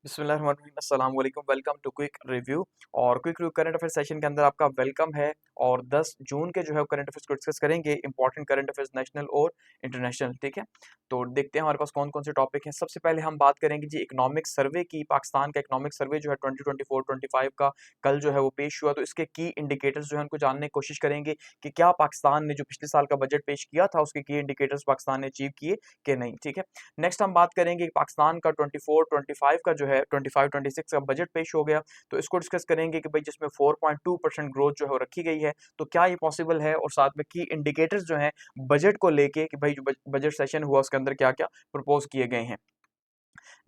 बिस्मिल्लाहिर्रहमानिर्रहीम, अस्सलाम वालेकुम। Welcome to quick review. और quick review current affair session के अंदर आपका वेलकम है। और 10 जून के जो है करंट अफेयर्स को डिस्कस करेंगे, इंपॉर्टेंट करंट अफेयर्स नेशनल और इंटरनेशनल। ठीक है, तो देखते हैं हमारे पास कौन कौन से टॉपिक हैं। सबसे पहले हम बात करेंगे जी इकोनॉमिक सर्वे की। पाकिस्तान का इकोनॉमिक सर्वे जो है 2024-25 का कल जो है वो पेश हुआ, तो इसके की इंडिकेटर्स जो है उनको जानने की कोशिश करेंगे कि क्या पाकिस्तान ने जो पिछले साल का बजट पेश किया था उसके की इंडिकेटर्स पाकिस्तान ने अचीव किए कि नहीं। ठीक है, नेक्स्ट हम बात करेंगे कि पाकिस्तान का 24-25 का जो है 25-26 का बजट पेश हो गया, तो इसको डिस्कस करेंगे कि भाई जिसमें 4.2% ग्रोथ जो है वो रखी गई है, तो क्या ये पॉसिबल है, और साथ में की इंडिकेटर्स जो हैं बजट को लेके कि भाई जो बजट सेशन हुआ उसके अंदर क्या क्या प्रपोज किए गए हैं।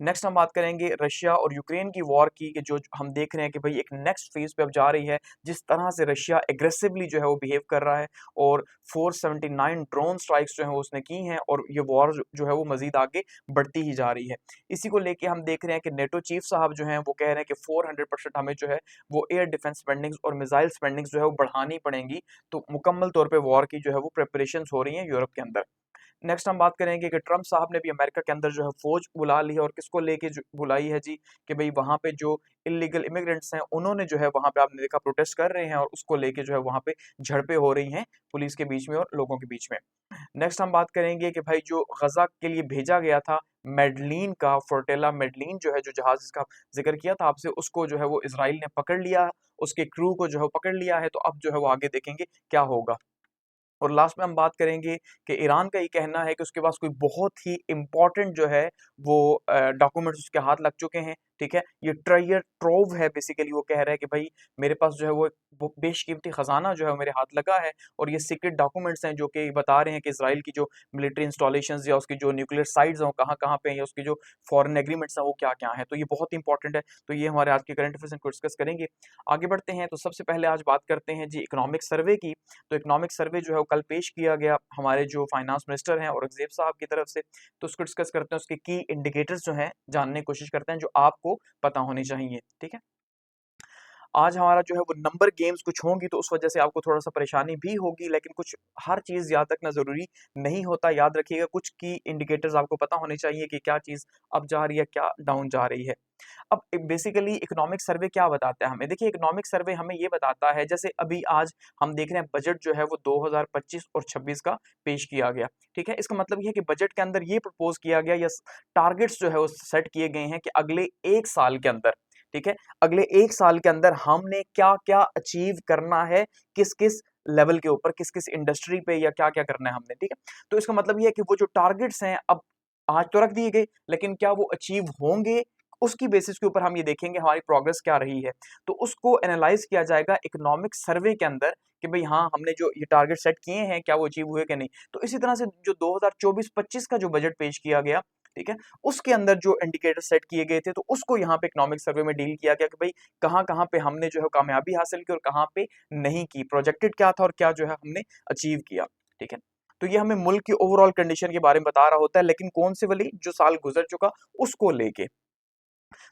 नेक्स्ट हम बात करेंगे रशिया और यूक्रेन की वॉर की, कि जो हम देख रहे हैं कि भाई एक नेक्स्ट फेज पे अब जा रही है, जिस तरह से रशिया एग्रेसिवली जो है वो बिहेव कर रहा है, और 479 ड्रोन स्ट्राइक्स जो है वो उसने की हैं, और ये वॉर जो है वो मजीद आगे बढ़ती ही जा रही है। इसी को लेके हम देख रहे हैं कि नेटो चीफ साहब जो हैं वो कह रहे हैं कि 400% हमें जो है वो एयर डिफेंस स्पेंडिंग्स और मिसाइल स्पेंडिंग्स जो है वो बढ़ानी पड़ेंगी। तो मुकम्मल तौर पे वॉर की जो है वो प्रिपरेशंस हो रही हैं यूरोप के अंदर। नेक्स्ट हम बात करेंगे कि ट्रम्प साहब ने भी अमेरिका के अंदर जो है फौज बुला ली है, और किसको लेके बुलाई है जी, कि भाई वहां पे जो इलीगल इमिग्रेंट्स हैं उन्होंने जो है वहां पे आपने देखा प्रोटेस्ट कर रहे हैं, और उसको लेके जो है वहां पे झड़पें हो रही हैं पुलिस के बीच में और लोगों के बीच में। नेक्स्ट हम बात करेंगे कि भाई जो गजा के लिए भेजा गया था मेडलिन का, फोर्टेला मेडलिन जो है, जो जहाज जिसका जिक्र किया था आपसे, उसको जो है वो इसराइल ने पकड़ लिया, उसके क्रू को जो है पकड़ लिया है। तो अब जो है वो आगे देखेंगे क्या होगा। और लास्ट में हम बात करेंगे कि ईरान का ये कहना है कि उसके पास कोई बहुत ही इम्पोर्टेंट जो है वो डॉक्यूमेंट्स उसके हाथ लग चुके हैं। ठीक है, ये ट्रेजर ट्रोव है, बेसिकली वो कह रहा है कि भाई मेरे पास जो है वो बेशकीमती खजाना जो है मेरे हाथ लगा है, और ये सीक्रेट डॉक्यूमेंट्स हैं जो कि बता रहे हैं कि इसराइल की जो मिलिट्री इंस्टॉलेशंस या उसकी जो न्यूक्लियर साइट्स हैं वो कहाँ कहाँ पे हैं, या उसकी जो फॉरेन एग्रीमेंट्स हैं वो क्या क्या हैं। तो ये बहुत इंपॉर्टेंट है। तो ये हमारे आज के करंट अफेयर्स को डिस्कस करेंगे। आगे बढ़ते हैं, तो सबसे पहले आज बात करते हैं जी इकोनॉमिक सर्वे की। तो इकोनॉमिक सर्वे जो है वो कल पेश किया गया हमारे जो फाइनेंस मिनिस्टर हैं औरंगजेब साहब की तरफ से। तो उसको डिस्कस करते हैं, उसके की इंडिकेटर्स जो हैं जानने की कोशिश करते हैं जो आपको पता होने चाहिए। ठीक है, आज हमारा जो है वो नंबर गेम्स कुछ होंगी, तो उस वजह से आपको थोड़ा सा परेशानी भी होगी, लेकिन कुछ हर चीज़ याद रखना ज़रूरी नहीं होता। याद रखिएगा कुछ की इंडिकेटर्स आपको पता होने चाहिए कि क्या चीज़ अप जा रही है, क्या डाउन जा रही है। अब बेसिकली इकोनॉमिक सर्वे क्या बताता है हमें? देखिए, इकोनॉमिक सर्वे हमें ये बताता है, जैसे अभी आज हम देख रहे हैं बजट जो है वो 2025 और 26 का पेश किया गया। ठीक है, इसका मतलब ये है कि बजट के अंदर ये प्रपोज किया गया, या टारगेट्स जो है वो सेट किए गए हैं कि अगले 1 साल के अंदर, ठीक है, अगले 1 साल के अंदर हमने क्या क्या अचीव करना है, किस किस लेवल के ऊपर, किस किस इंडस्ट्री पे, या क्या क्या करना है हमने। ठीक है, तो इसका मतलब ये है कि वो जो टारगेट्स हैं अब आज तो रख दिए गए, लेकिन क्या वो अचीव होंगे, उसकी बेसिस के ऊपर हम ये देखेंगे हमारी प्रोग्रेस क्या रही है। तो उसको एनालाइज किया जाएगा इकोनॉमिक सर्वे के अंदर कि भाई हाँ, हमने जो ये टारगेट सेट किए हैं क्या वो अचीव हुए कि नहीं। तो इसी तरह से जो 2024-25 का जो बजट पेश किया गया, ठीक है, उसके अंदर जो इंडिकेटर सेट किए गए थे, तो उसको यहाँ पे इकोनॉमिक सर्वे में डील किया गया कि भाई कहाँ कहाँ पे हमने जो है कामयाबी हासिल की और कहाँ पे नहीं की, प्रोजेक्टेड क्या था और क्या जो है हमने अचीव किया। ठीक है, तो ये हमें मुल्क की ओवरऑल कंडीशन के बारे में बता रहा होता है, लेकिन कौन से वाली जो साल गुजर चुका उसको लेके।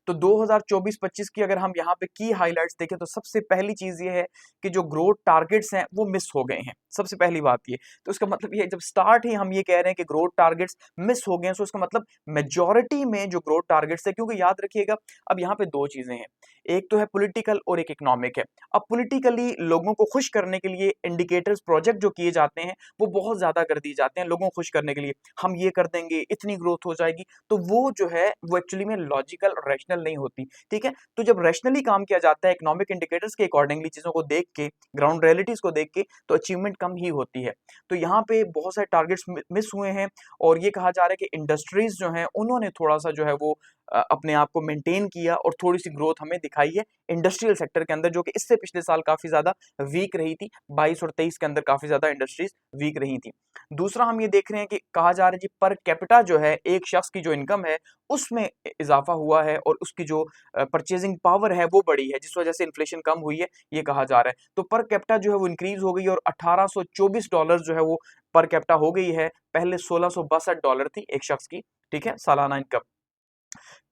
तो 2024-25 की अगर हम यहाँ पे की हाइलाइट्स देखें, तो सबसे पहली चीज ये है कि जो ग्रोथ टारगेट्स हैं वो मिस हो गए हैं। सबसे पहली बात ये, तो इसका मतलब ये है, जब स्टार्ट ही हम ये कह रहे हैं कि ग्रोथ टारगेट्स मिस हो गए हैं, तो इसका मतलब मेजॉरिटी में जो ग्रोथ टारगेट्स है, क्योंकि याद रखिएगा अब यहाँ पे दो चीजें हैं, एक तो है पॉलिटिकल और एक इकोनॉमिक है। अब पॉलिटिकली लोगों को खुश करने के लिए इंडिकेटर्स प्रोजेक्ट जो किए जाते हैं वो बहुत ज्यादा कर दिए जाते हैं लोगों को खुश करने के लिए, हम ये कर देंगे, इतनी ग्रोथ हो जाएगी। तो वो जो है वो एक्चुअली में लॉजिकल और रैशनल नहीं होती। ठीक है, तो जब रैशनली काम किया जाता है इकोनॉमिक इंडिकेटर्स के अकॉर्डिंगली, चीजों को देख के, ग्राउंड रियलिटीज को देख के, तो अचीवमेंट कम ही होती है। तो यहाँ पे बहुत सारे टारगेट्स मिस हुए हैं, और ये कहा जा रहा है कि इंडस्ट्रीज जो हैं उन्होंने थोड़ा सा जो है वो अपने आप को मेंटेन किया, और थोड़ी सी ग्रोथ हमें दिखाई है इंडस्ट्रियल सेक्टर के अंदर, जो कि इससे पिछले साल काफी ज्यादा वीक रही थी। 22 और 23 के अंदर काफी ज्यादा इंडस्ट्रीज वीक रही थी। दूसरा हम ये देख रहे हैं कि कहा जा रहा है जी पर कैपिटा जो है, एक शख्स की जो इनकम है उसमें इजाफा हुआ है, और उसकी जो परचेजिंग पावर है वो बढ़ी है, जिस वजह से इन्फ्लेशन कम हुई है, ये कहा जा रहा है। तो पर कैपिटा जो है वो इंक्रीज हो गई, और $1824 जो है वो पर कैपिटा हो गई है, पहले $1662 थी एक शख्स की, ठीक है, सालाना इनकम।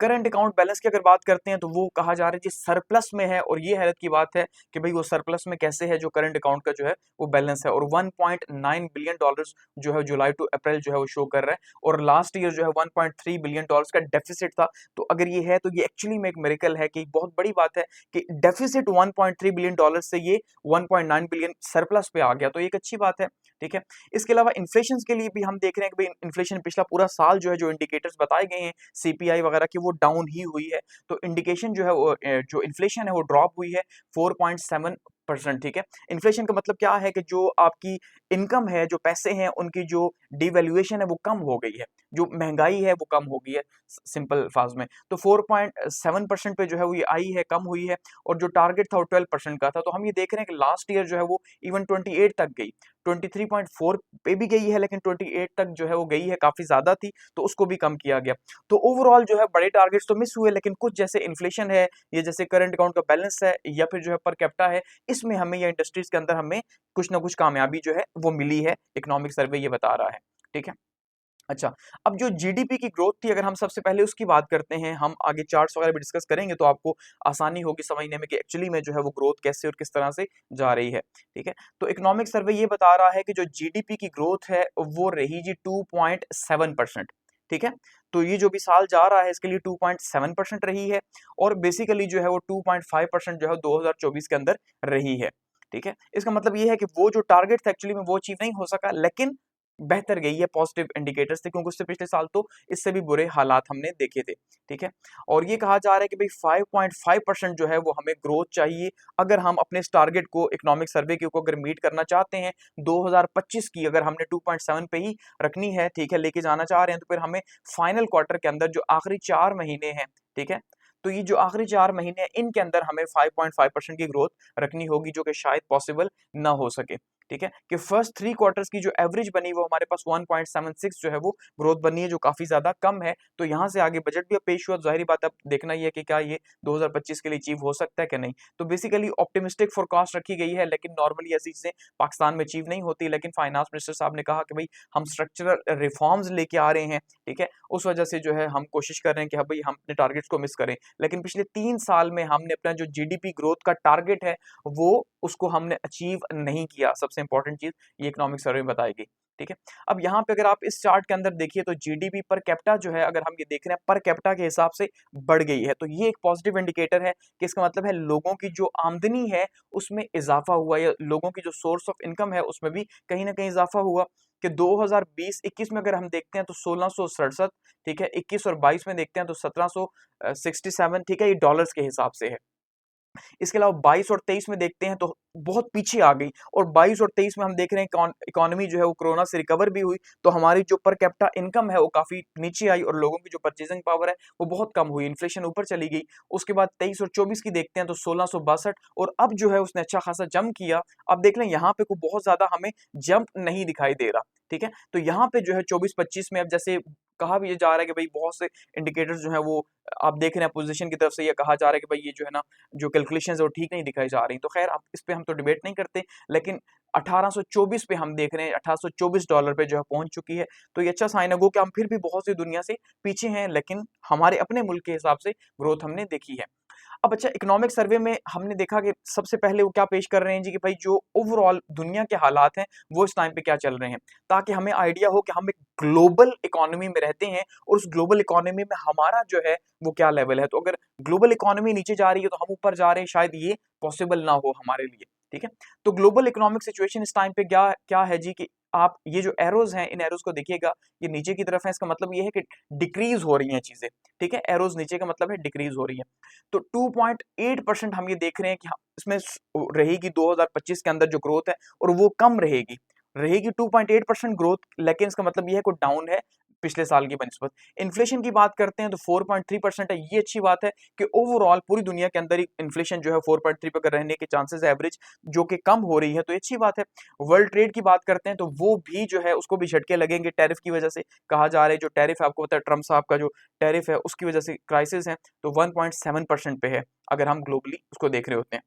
करंट अकाउंट बैलेंस की अगर बात करते हैं तो वो कहा जा रहा है जी सरप्लस में है, और ये हैरत की बात है कि भाई वो सरप्लस में कैसे है जो करंट अकाउंट का जो है वो बैलेंस है, और 1.9 बिलियन डॉलर्स जो है जुलाई टू अप्रैल जो है वो शो कर रहा है, और लास्ट ईयर जो है 1.3 बिलियन डॉलर्स का डेफिसिट था। तो अगर ये है तो ये एक्चुअली में एक मिरेकल है, कि बहुत बड़ी बात है कि डेफिसिट 1.3 बिलियन डॉलर से ये 1.9 बिलियन सरप्लस पे आ गया, तो ये एक अच्छी बात है। ठीक है, इसके अलावा इन्फ्लेशन के लिए भी हम देख रहे हैं कि भाई इन्फ्लेशन पिछला पूरा साल जो है जो इंडिकेटर्स बताए गए हैं सीपीआई वगैरह की वो डाउन ही हुई है, तो इंडिकेशन जो है वो जो इन्फ्लेशन है वो ड्रॉप हुई है 4.7%। ठीक है, इन्फ्लेशन का मतलब क्या है कि जो आपकी इनकम है, जो पैसे हैं, उनकी जो डिवैल्यूएशन है वो कम हो गई है, जो महंगाई है वो कम हो गई है सिंपल फाज में। तो 4.7% पे जो है वो ये आई है, कम हुई है, और जो टारगेट था वो 12% का था। तो हम ये देख रहे हैं कि लास्ट ईयर जो है वो इवन 28 तक गई, 23.4 पे भी गई है, लेकिन 28 तक जो है वो गई है, काफी ज्यादा थी, तो उसको भी कम किया गया। तो ओवरऑल जो है बड़े टारगेट्स तो मिस हुए, लेकिन कुछ जैसे इन्फ्लेशन है, ये जैसे करंट अकाउंट का बैलेंस है, या फिर जो है पर कैपिटा है, इसमें हमें या इंडस्ट्रीज के अंदर हमें कुछ ना कुछ कामयाबी जो है वो मिली है, इकोनॉमिक सर्वे ये बता रहा है। ठीक है, अच्छा, अब जो जीडीपी की ग्रोथ थी, अगर हम सबसे पहले उसकी बात करते हैं, हम आगे चार्ट्स वगैरह भी डिस्कस करेंगे तो आपको आसानी होगी समझने में कि एक्चुअली में जो है वो ग्रोथ कैसे और किस तरह से जा रही है। ठीक है, तो इकोनॉमिक सर्वे ये बता रहा है कि जो जीडीपी की ग्रोथ है वो रही जी 2.7%। ठीक है, तो ये जो भी साल जा रहा है इसके लिए 2.7% रही है, और बेसिकली जो है वो 2.5% जो है 2024 के अंदर रही है। ठीक है, इसका मतलब ये है कि वो जो टारगेट था एक्चुअली में वो अचीव नहीं हो सका, लेकिन बेहतर गई है, पॉजिटिव इंडिकेटर्स थे, क्योंकि उससे पिछले साल तो इससे भी बुरे हालात हमने देखे थे। ठीक है, और ये कहा जा रहा है कि भाई 5.5% जो है वो हमें ग्रोथ चाहिए, अगर हम अपने इस टारगेट को इकोनॉमिक सर्वे के को अगर मीट करना चाहते हैं 2025 की, अगर हमने 2.7 पे ही रखनी है, ठीक है, लेके जाना चाह रहे हैं, तो फिर हमें फाइनल क्वार्टर के अंदर जो आखिरी 4 महीने हैं, ठीक है, तो ये जो आखिरी 4 महीने हैं इनके अंदर हमें 5.5% की ग्रोथ रखनी होगी, जो कि शायद पॉसिबल ना हो सके। ठीक है, कि फर्स्ट 3 क्वार्टर्स की जो एवरेज बनी वो हमारे पास 1.76 जो है वो ग्रोथ बनी है, जो काफी ज्यादा कम है। तो यहाँ से आगे बजट भी अब पेश हुआ, जाहिर बात अब देखना ही है कि क्या ये 2025 के लिए अचीव हो सकता है कि नहीं। तो बेसिकली ऑप्टिमिस्टिक फोरकास्ट रखी गई है, लेकिन नॉर्मली ऐसी चीजें पाकिस्तान में अचीव नहीं होती, लेकिन फाइनेंस मिनिस्टर साहब ने कहा कि भाई हम स्ट्रक्चरल रिफॉर्म्स लेके आ रहे हैं। ठीक है, उस वजह से जो है हम कोशिश कर रहे हैं कि हाँ भाई हम अपने टारगेट्स को मिस करें, लेकिन पिछले 3 साल में हमने अपना जो जीडीपी ग्रोथ का टारगेट है वो उसको हमने अचीव नहीं किया। सबसे इंपॉर्टेंट चीज ये इकोनॉमिक सर्वे में बताएगी। ठीक है, अब यहाँ पे अगर आप इस चार्ट के अंदर देखिए तो जीडीपी पर कैपिटा जो है, अगर हम ये देख रहे हैं पर कैपिटा के हिसाब से बढ़ गई है, तो ये एक पॉजिटिव इंडिकेटर है कि इसका मतलब है लोगों की जो आमदनी है उसमें इजाफा हुआ, या लोगों की जो सोर्स ऑफ इनकम है उसमें भी कहीं ना कहीं इजाफा हुआ। कि 2020-21 में अगर हम देखते हैं तो 1667, ठीक है, 21 और 22 में देखते हैं तो 1767, ठीक है, ये डॉलर्स के हिसाब से है। इसके अलावा 22 और 23 में देखते हैं तो बहुत पीछे आ गई, और 22 और 23 में हम देख रहे हैं इकोनॉमी जो है वो कोरोना से रिकवर भी हुई, तो हमारी जो पर कैपिटा इनकम है वो काफी नीचे आई, और लोगों की जो परचेजिंग पावर है वो बहुत कम हुई, इन्फ्लेशन ऊपर चली गई। उसके बाद 23 और 24 की देखते हैं तो 1662, और अब जो है उसने अच्छा खासा जंप किया। अब देख लें यहाँ पे कोई बहुत ज्यादा हमें जंप नहीं दिखाई दे रहा। ठीक है, तो यहाँ पे जो है 24-25 में अब जैसे कहा भी ये जा रहा है कि भाई बहुत से इंडिकेटर्स जो है वो आप देख रहे हैं पोजीशन की तरफ से, ये कहा जा रहा है कि भाई ये जो है ना जो कैलकुलेशंस है वो ठीक नहीं दिखाई जा रही। तो खैर अब इस पे हम तो डिबेट नहीं करते, लेकिन 1824 पे हम देख रहे हैं, $1824 पे जो है पहुंच चुकी है। तो ये अच्छा साइन है, गो कि हम फिर भी बहुत सी दुनिया से पीछे हैं, लेकिन हमारे अपने मुल्क के हिसाब से ग्रोथ हमने देखी है। अब अच्छा, इकोनॉमिक सर्वे में हमने देखा कि सबसे पहले वो क्या पेश कर रहे हैं जी, कि भाई जो ओवरऑल दुनिया के हालात हैं वो इस टाइम पे क्या चल रहे हैं, ताकि हमें आइडिया हो कि हम एक ग्लोबल इकोनॉमी में रहते हैं, और उस ग्लोबल इकोनॉमी में हमारा जो है वो क्या लेवल है। तो अगर ग्लोबल इकोनॉमी नीचे जा रही है तो हम ऊपर जा रहे हैं, शायद ये पॉसिबल ना हो हमारे लिए। ठीक है, तो ग्लोबल इकोनॉमिक सिचुएशन इस टाइम पे क्या क्या है जी, कि आप ये जो एरोज हैं इन एरोज को देखिएगा, ये नीचे की तरफ है, इसका मतलब ये है कि डिक्रीज हो रही हैं चीजें। ठीक है, एरोज नीचे का मतलब है डिक्रीज हो रही है। तो 2.8% हम ये देख रहे हैं कि इसमें रहेगी 2025 के अंदर जो ग्रोथ है, और वो कम रहेगी, रहेगी 2.8% ग्रोथ, लेकिन इसका मतलब ये है कि डाउन है पिछले साल की बनिस्बत। इन्फ्लेशन की बात करते हैं तो 4.3% है, ये अच्छी बात है कि ओवरऑल पूरी दुनिया के अंदर ही इन्फ्लेशन जो है 4.3 पे रहने के चांसेस है एवरेज, जो कि कम हो रही है, तो ये अच्छी बात है। वर्ल्ड ट्रेड की बात करते हैं तो वो भी जो है उसको भी झटके लगेंगे टैरिफ की वजह से। कहा जा रहा है जो टैरिफ है, आपको पता है ट्रम्प साहब का जो टैरिफ है उसकी वजह से क्राइसिस है, तो 1.7% पे है अगर हम ग्लोबली उसको देख रहे होते हैं।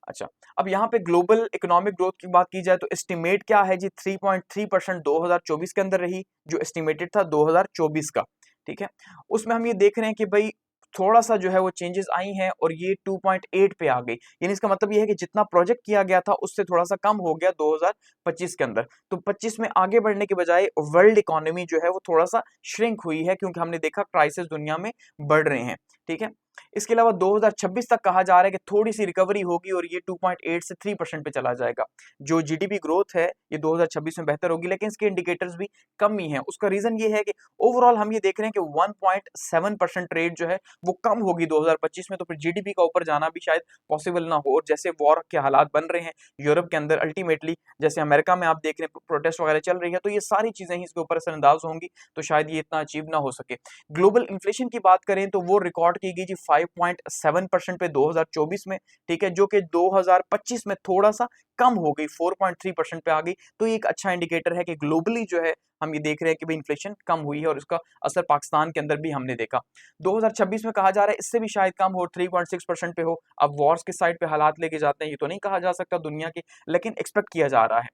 अच्छा, अब यहाँ पे ग्लोबल इकोनॉमिक ग्रोथ की बात की जाए तो एस्टिमेट क्या है जी, 3.3% 2024 के अंदर रही, जो एस्टिमेटेड था 2024 का। ठीक है। उसमें हम ये देख रहे हैं कि भाई थोड़ा सा जो है वो चेंजेस आई हैं और ये 2.8 पे आ गई, यानी इसका मतलब ये है कि जितना प्रोजेक्ट किया गया था उससे थोड़ा सा कम हो गया 2025 के अंदर। तो 25 में आगे बढ़ने के बजाय वर्ल्ड इकोनॉमी जो है वो थोड़ा सा श्रिंक हुई है, क्योंकि हमने देखा क्राइसिस दुनिया में बढ़ रहे हैं, ठीक है। इसके अलावा 2026 तक कहा जा रहा है कि थोड़ी सी रिकवरी होगी और ये 2.8 से 3% पे चला जाएगा। जो जीडीपी ग्रोथ है ये 2026 में बेहतर होगी, लेकिन इसके इंडिकेटर्स भी कम ही हैं। उसका रीजन ये है कि ओवरऑल हम ये देख रहे हैं कि 1.7% रेट जो है वो कम होगी 2025 में, तो फिर जीडीपी का ऊपर जाना भी शायद पॉसिबल ना हो। और जैसे वॉर के हालात बन रहे हैं यूरोप के अंदर, अल्टीमेटली जैसे अमेरिका में आप देख रहे हैं प्रोटेस्ट वगैरह चल रही है, तो ये सारी चीजें ही इसके ऊपर असरअंदाज होंगी, तो शायद ये इतना अचीव ना हो सके। ग्लोबल इन्फ्लेशन की बात करें तो वो रिकॉर्ड की गई जी 5.7% पे 2024 में, ठीक है, जो कि 2025 में थोड़ा सा कम हो गई, 4.3% पे आ गई। तो ये एक अच्छा इंडिकेटर है कि ग्लोबली जो है हम ये देख रहे हैं कि भाई इन्फ्लेशन कम हुई है, और इसका असर पाकिस्तान के अंदर भी हमने देखा। 2026 में कहा जा रहा है इससे भी शायद कम हो, 3.6% पे हो। अब वॉर्स के साइड पे हालात लेके जाते हैं ये तो नहीं कहा जा सकता दुनिया के, लेकिन एक्सपेक्ट किया जा रहा है।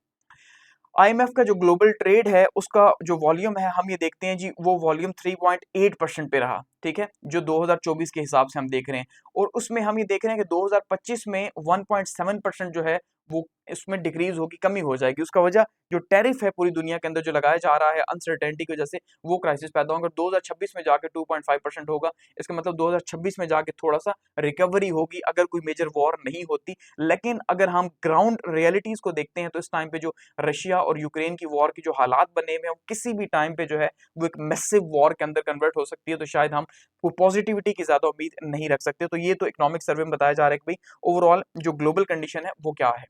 आईएमएफ का जो ग्लोबल ट्रेड है उसका जो वॉल्यूम है हम ये देखते हैं जी, वो वॉल्यूम 3.8% पे रहा, ठीक है, जो 2024 के हिसाब से हम देख रहे हैं। और उसमें हम ये देख रहे हैं कि 2025 में 1.7% जो है वो इसमें डिक्रीज होगी, कमी हो जाएगी। उसका वजह जो टैरिफ है पूरी दुनिया के अंदर जो लगाया जा रहा है अनसर्टेनिटी की वजह से, वो क्राइसिस पैदा होगा। 2026 में जाके 2.5% होगा, इसका मतलब 2026 में जाके थोड़ा सा रिकवरी होगी अगर कोई मेजर वॉर नहीं होती। लेकिन अगर हम ग्राउंड रियलिटीज को देखते हैं तो इस टाइम पे जो रशिया और यूक्रेन की वॉर की जो हालात बने हुए हैं, वो किसी भी टाइम पे जो है वो एक मैसिव वॉर के अंदर कन्वर्ट हो सकती है। तो शायद हम पॉजिटिविटी की ज्यादा उम्मीद नहीं रख सकते। तो ये तो इकोनॉमिक सर्वे में बताया जा रहा है कि भाई ओवरऑल जो ग्लोबल कंडीशन है वो क्या है।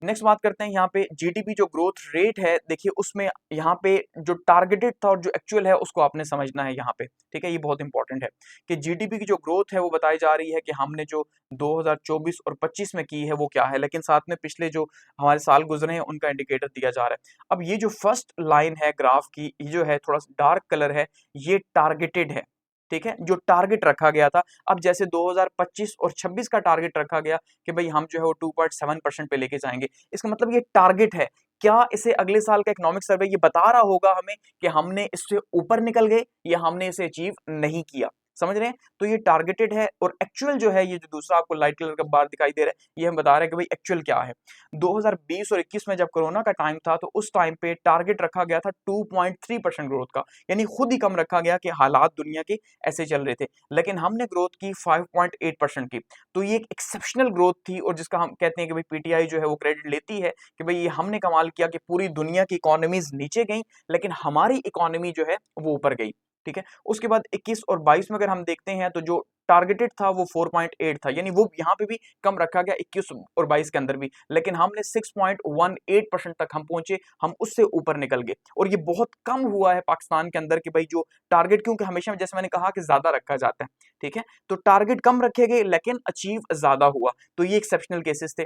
नेक्स्ट बात करते हैं यहाँ पे जीडीपी जो ग्रोथ रेट है, देखिए उसमें यहाँ पे जो टारगेटेड था और जो एक्चुअल है उसको आपने समझना है यहाँ पे, ठीक है। ये बहुत इंपॉर्टेंट है कि जीडीपी की जो ग्रोथ है वो बताई जा रही है कि हमने जो 2024 और 25 में की है वो क्या है, लेकिन साथ में पिछले जो हमारे साल गुजरे हैं उनका इंडिकेटर दिया जा रहा है। अब ये जो फर्स्ट लाइन है ग्राफ की, ये जो है थोड़ा सा डार्क कलर है, ये टारगेटेड है, ठीक है, जो टारगेट रखा गया था। अब जैसे 2025 और 26 का टारगेट रखा गया कि भाई हम जो है वो 2.7% पे लेके जाएंगे, इसका मतलब ये टारगेट है। क्या इसे अगले साल का इकोनॉमिक सर्वे ये बता रहा होगा हमें कि हमने इससे ऊपर निकल गए या हमने इसे अचीव नहीं किया? समझ रहे हैं? तो ये टारगेटेड है, और एक्चुअल जो है ये जो दूसरा आपको लाइट कलर का बार दिखाई दे रहा है, ये हम बता रहे हैं कि भाई एक्चुअल क्या है। 2020 और 21 में जब कोरोना का टाइम था तो उस टाइम पे टारगेट रखा गया था 2.3% ग्रोथ का, यानी खुद ही कम रखा गया कि हालात दुनिया के ऐसे चल रहे थे, लेकिन हमने ग्रोथ की 5.8% की। तो ये एक एक्सेप्शनल ग्रोथ थी, और जिसका हम कहते हैं कि भाई पीटीआई जो है वो क्रेडिट लेती है कि भाई ये हमने कमाल किया कि पूरी दुनिया की इकोनॉमीज नीचे गई लेकिन हमारी इकोनॉमी जो है वो ऊपर गई, ठीक है। उसके बाद 21 और 22 में अगर हम देखते हैं तो जो टारगेटेड था वो 4.8 था, यानी वो यहाँ पे भी कम रखा गया 21 और 22 के अंदर भी, लेकिन हमने 6.18% तक हम पहुंचे, हम उससे ऊपर निकल गए। और ये बहुत कम हुआ है पाकिस्तान के अंदर कि भाई जो टारगेट, क्योंकि हमेशा जैसे मैंने कहा कि ज्यादा रखा जाता है, ठीक है, तो टारगेट कम रखे गए लेकिन अचीव ज्यादा हुआ, तो ये एक्सेप्शनल केसेस थे।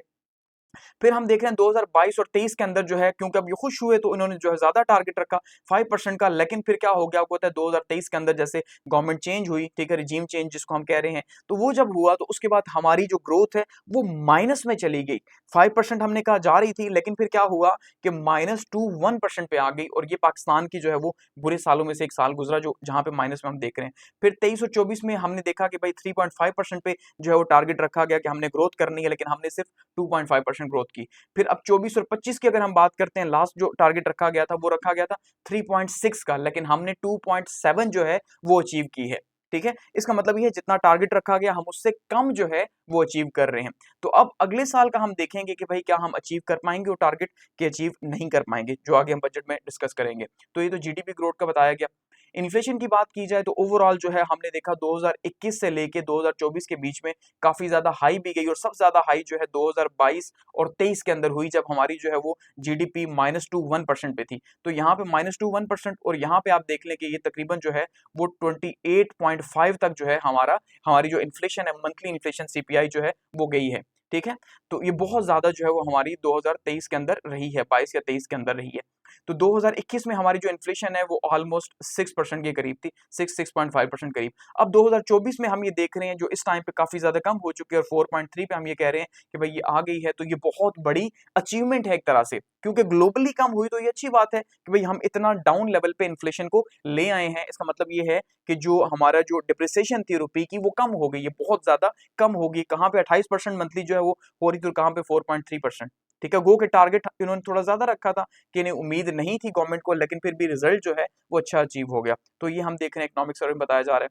फिर हम देख रहे हैं 2022 और 23 के अंदर जो है, क्योंकि अब ये खुश हुए तो इन्होंने जो है ज्यादा टारगेट रखा 5% का, लेकिन फिर क्या हो गया आपको पता है 2023 के अंदर जैसे गवर्नमेंट चेंज हुई, ठीक है, रिजीम चेंज जिसको हम कह रहे हैं, तो वो जब हुआ तो उसके बाद हमारी जो ग्रोथ है वो माइनस में चली गई। 5% हमने कहा जा रही थी, लेकिन फिर क्या हुआ कि -1% पे आ गई, और ये पाकिस्तान की जो है वो बुरे सालों में से एक साल गुजरा जो जहां पे माइनस में हम देख रहे हैं। फिर 23 और 24 में हमने देखा कि भाई 3.5% पे जो है वो टारगेट रखा गया कि हमने ग्रोथ करनी है, लेकिन हमने सिर्फ 2.5% ग्रोथ की। फिर अब 24 और 25 की अगर हम बात करते हैं, लास्ट जो टारगेट रखा गया था वो रखा गया था 3.6 का, लेकिन हमने 2.7 जो है वो अचीव की है, ठीक है। इसका मतलब ये है जितना टारगेट रखा गया हम उससे कम जो है वो अचीव कर रहे हैं। तो अब अगले साल का हम देखेंगे कि भाई क्या हम अचीव कर पाएंगे वो टारगेट कि अचीव नहीं कर पाएंगे, जो आगे हम बजट में डिस्कस करेंगे। तो ये तो जीडीपी ग्रोथ का बताया गया। इन्फ्लेशन की बात की जाए तो ओवरऑल जो है हमने देखा 2021 से लेके 2024 के बीच में काफी ज्यादा हाई भी गई, और सबसे ज्यादा हाई जो है 2022 और 23 के अंदर हुई, जब हमारी जो है वो जीडीपी -1% पे थी। तो यहाँ पे -1% और यहाँ पे आप देख लें कि ये तकरीबन जो है वो 28.5 तक जो है हमारी जो इन्फ्लेशन है, मंथली इन्फ्लेशन सीपीआई जो है वो गई है, ठीक है। तो ये बहुत ज़्यादा जो है वो हमारी 2023 के अंदर रही है, 22 या 23 के अंदर रही है। तो 2021 में हमारी जो इन्फ्लेशन है वो ऑलमोस्ट 6% के करीब थी, 6.5% करीब। अब 2024 में हम ये देख रहे हैं जो इस टाइम पे काफ़ी ज़्यादा कम हो चुकी है और 4.3 पे हम ये कह रहे हैं कि भाई ये आ गई है, तो ये बहुत बड़ी अचीवमेंट है एक तरह से, क्योंकि ग्लोबली कम हुई तो ये अच्छी बात है कि भाई हम इतना डाउन लेवल पे इन्फ्लेशन को ले आए हैं। इसका मतलब ये है कि जो हमारा जो डिप्रिसिएशन थी रुपये की वो कम हो गई है, बहुत ज़्यादा कम होगी। कहाँ पे 28% मंथली जो है वो हो रही थी, तो कहाँ पे 4.3%। ठीक है, गो के टारगेट इन्होंने थोड़ा ज़्यादा रखा था कि इन्हें उम्मीद नहीं थी गवर्नमेंट को, लेकिन फिर भी रिजल्ट जो है वो अच्छा अचीव हो गया। तो ये हम देख रहे हैं इकोनॉमिक सर्वे में बताया जा रहा है।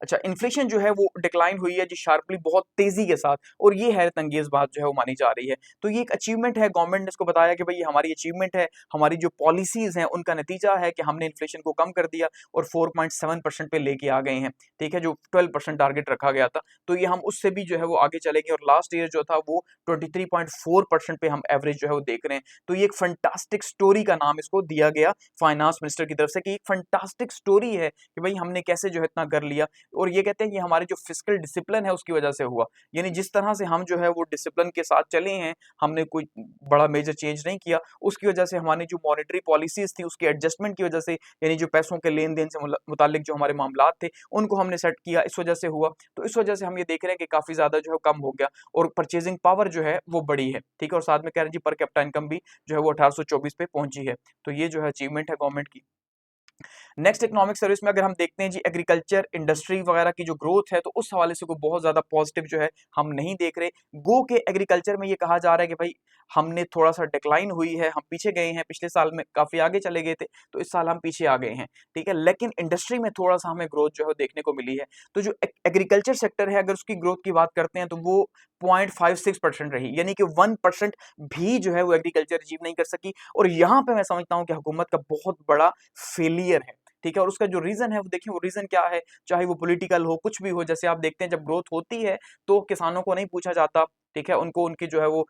अच्छा, इन्फ्लेशन जो है वो डिक्लाइन हुई है जी शार्पली, बहुत तेजी के साथ, और ये हैरत अंगेज बात जो है वो मानी जा रही है। तो ये एक अचीवमेंट है, गवर्नमेंट ने इसको बताया कि भाई ये हमारी अचीवमेंट है, हमारी जो पॉलिसीज हैं उनका नतीजा है कि हमने इन्फ्लेशन को कम कर दिया और 4.7% पे लेके आ गए हैं। ठीक है, जो 12% टारगेट रखा गया था, तो ये हम उससे भी जो है वो आगे चलेंगे, और लास्ट ईयर जो था वो 23.4% पे हम एवरेज जो है वो देख रहे हैं। तो ये एक फंटास्टिक स्टोरी का नाम इसको दिया गया फाइनेंस मिनिस्टर की तरफ से कि एक फंटास्टिक स्टोरी है कि भाई हमने कैसे जो है इतना कर लिया। और ये कहते हैं कि हमारे जो फिस्कल डिसिप्लिन है उसकी वजह से हुआ, यानी जिस तरह से हम जो है वो डिसिप्लिन के साथ चले हैं, हमने कोई बड़ा मेजर चेंज नहीं किया, उसकी वजह से हमारी जो मॉनेटरी पॉलिसीज थी उसके एडजस्टमेंट की वजह से, यानी जो पैसों के लेन देन से मुतालिक जो हमारे मामलात थे उनको हमने सेट किया, इस वजह से हुआ। तो इस वजह से हम ये देख रहे हैं कि काफी ज्यादा जो है कम हो गया और परचेजिंग पावर जो है वो बढ़ी है। ठीक है, और साथ में कह रहे हैं जी पर कैपिटा इनकम भी जो है वो 1824 पे पहुंची है। तो ये जो है अचीवमेंट है गवर्नमेंट की। नेक्स्ट इकोनॉमिक सर्विस में अगर हम देखते हैं जी एग्रीकल्चर इंडस्ट्री वगैरह की जो ग्रोथ है, तो उस हवाले से कोई बहुत ज्यादा पॉजिटिव जो है हम नहीं देख रहे। गो के एग्रीकल्चर में ये कहा जा रहा है कि भाई हमने थोड़ा सा डिक्लाइन हुई है, हम पीछे गए हैं, पिछले साल में काफी आगे चले गए थे, तो इस साल हम पीछे आ गए हैं। ठीक है, लेकिन इंडस्ट्री में थोड़ा सा हमें ग्रोथ जो है देखने को मिली है। तो जो एग्रीकल्चर सेक्टर है अगर उसकी ग्रोथ की बात करते हैं तो वो 0.56% रही, यानी कि 1% भी जो है वो एग्रीकल्चर अचीव नहीं कर सकी। और यहाँ पे मैं समझता हूँ कि हुकूमत का बहुत बड़ा फेलियर है। ठीक है, और उसका जो रीजन है वो देखिए, वो रीजन क्या है, चाहे वो पॉलिटिकल हो, कुछ भी हो। जैसे आप देखते हैं जब ग्रोथ होती है तो किसानों को नहीं पूछा जाता। ठीक है, उनको उनकी जो है वो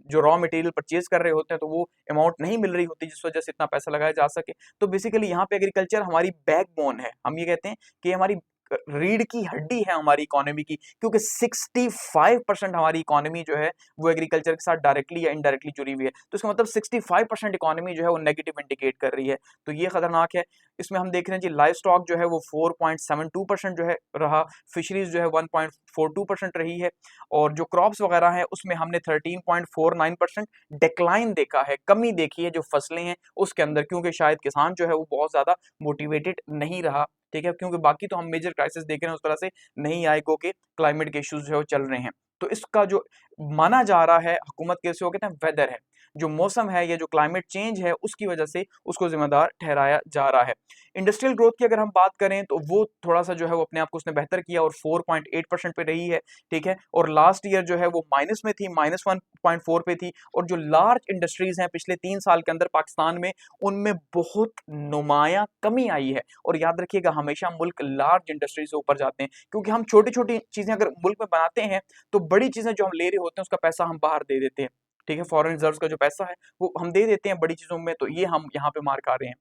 जो रॉ मटेरियल परचेज कर रहे होते हैं तो वो अमाउंट नहीं मिल रही होती जिस वजह से इतना पैसा लगाया जा सके। तो बेसिकली यहाँ पे एग्रीकल्चर हमारी बैकबोन है। हम ये कहते हैं कि हमारी रीढ़ की हड्डी है हमारी इकोनॉमी की, क्योंकि 65% हमारी इकोनॉमी जो है वो एग्रीकल्चर के साथ डायरेक्टली या इनडायरेक्टली जुड़ी हुई है। तो इसका मतलब 65% इकोनॉमी जो है वो नेगेटिव इंडिकेट कर रही है, तो ये खतरनाक है। इसमें हम देख रहे हैं जी लाइव स्टॉक जो है वो 4.72% जो है रहा, फिशरीज जो है 1.42% रही है, और जो क्रॉप्स वगैरह है उसमें हमने 13.49% डिक्लाइन देखा है, कमी देखी है जो फसलें हैं उसके अंदर, क्योंकि शायद किसान जो है वो बहुत ज्यादा मोटिवेटेड नहीं रहा। ठीक है, क्योंकि बाकी तो हम मेजर क्राइसिस देख रहे हैं उस तरह से नहीं आए, क्योंकि क्लाइमेट के इश्यूज जो है वो चल रहे हैं। तो इसका जो माना जा रहा है हुकूमत के से वो कहते हैं वेदर है, जो मौसम है या जो क्लाइमेट चेंज है उसकी वजह से उसको जिम्मेदार ठहराया जा रहा है। इंडस्ट्रियल ग्रोथ की अगर हम बात करें तो वो थोड़ा सा जो है वो अपने आप को उसने बेहतर किया और 4.8% पे रही है। ठीक है, और लास्ट ईयर जो है वो माइनस में थी, -1.4 पे थी। और जो लार्ज इंडस्ट्रीज हैं पिछले 3 साल के अंदर पाकिस्तान में, उनमें बहुत नुमाया कमी आई है। और याद रखिएगा हमेशा मुल्क लार्ज इंडस्ट्री से ऊपर जाते हैं, क्योंकि हम छोटी छोटी चीजें अगर मुल्क में बनाते हैं तो बड़ी चीजें जो हम ले रहे होते हैं उसका पैसा हम बाहर दे देते हैं। ठीक है, फॉरेन रिजर्व्स का जो पैसा है वो हम दे देते हैं बड़ी चीजों में, तो ये हम यहाँ पे मार खा रहे हैं।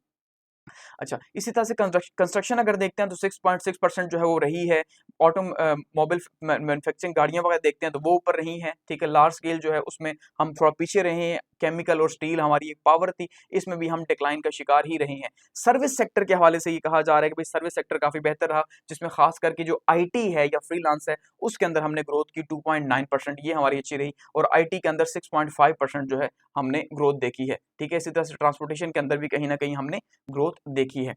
अच्छा, इसी तरह से कंस्ट्रक्शन अगर देखते हैं तो 6.6% जो है वो रही है। मोबाइल मैन्युफैक्चरिंग गाड़ियां वगैरह देखते हैं तो वो ऊपर रही हैं। ठीक है, लार्ज स्केल जो है उसमें हम थोड़ा पीछे रहे हैं। केमिकल और स्टील हमारी एक पावर थी, इसमें भी हम डिक्लाइन का शिकार ही रहे हैं। सर्विस सेक्टर के हवाले से ये कहा जा रहा है कि भाई सर्विस सेक्टर काफी बेहतर रहा, जिसमें खास करके जो आईटी है या फ्रीलांस है उसके अंदर हमने ग्रोथ की 2.9%, ये हमारी अच्छी रही। और आईटी के अंदर 6.5% जो है हमने ग्रोथ देखी है। ठीक है, इसी तरह से ट्रांसपोर्टेशन के अंदर भी कहीं ना कहीं हमने ग्रोथ देखी है।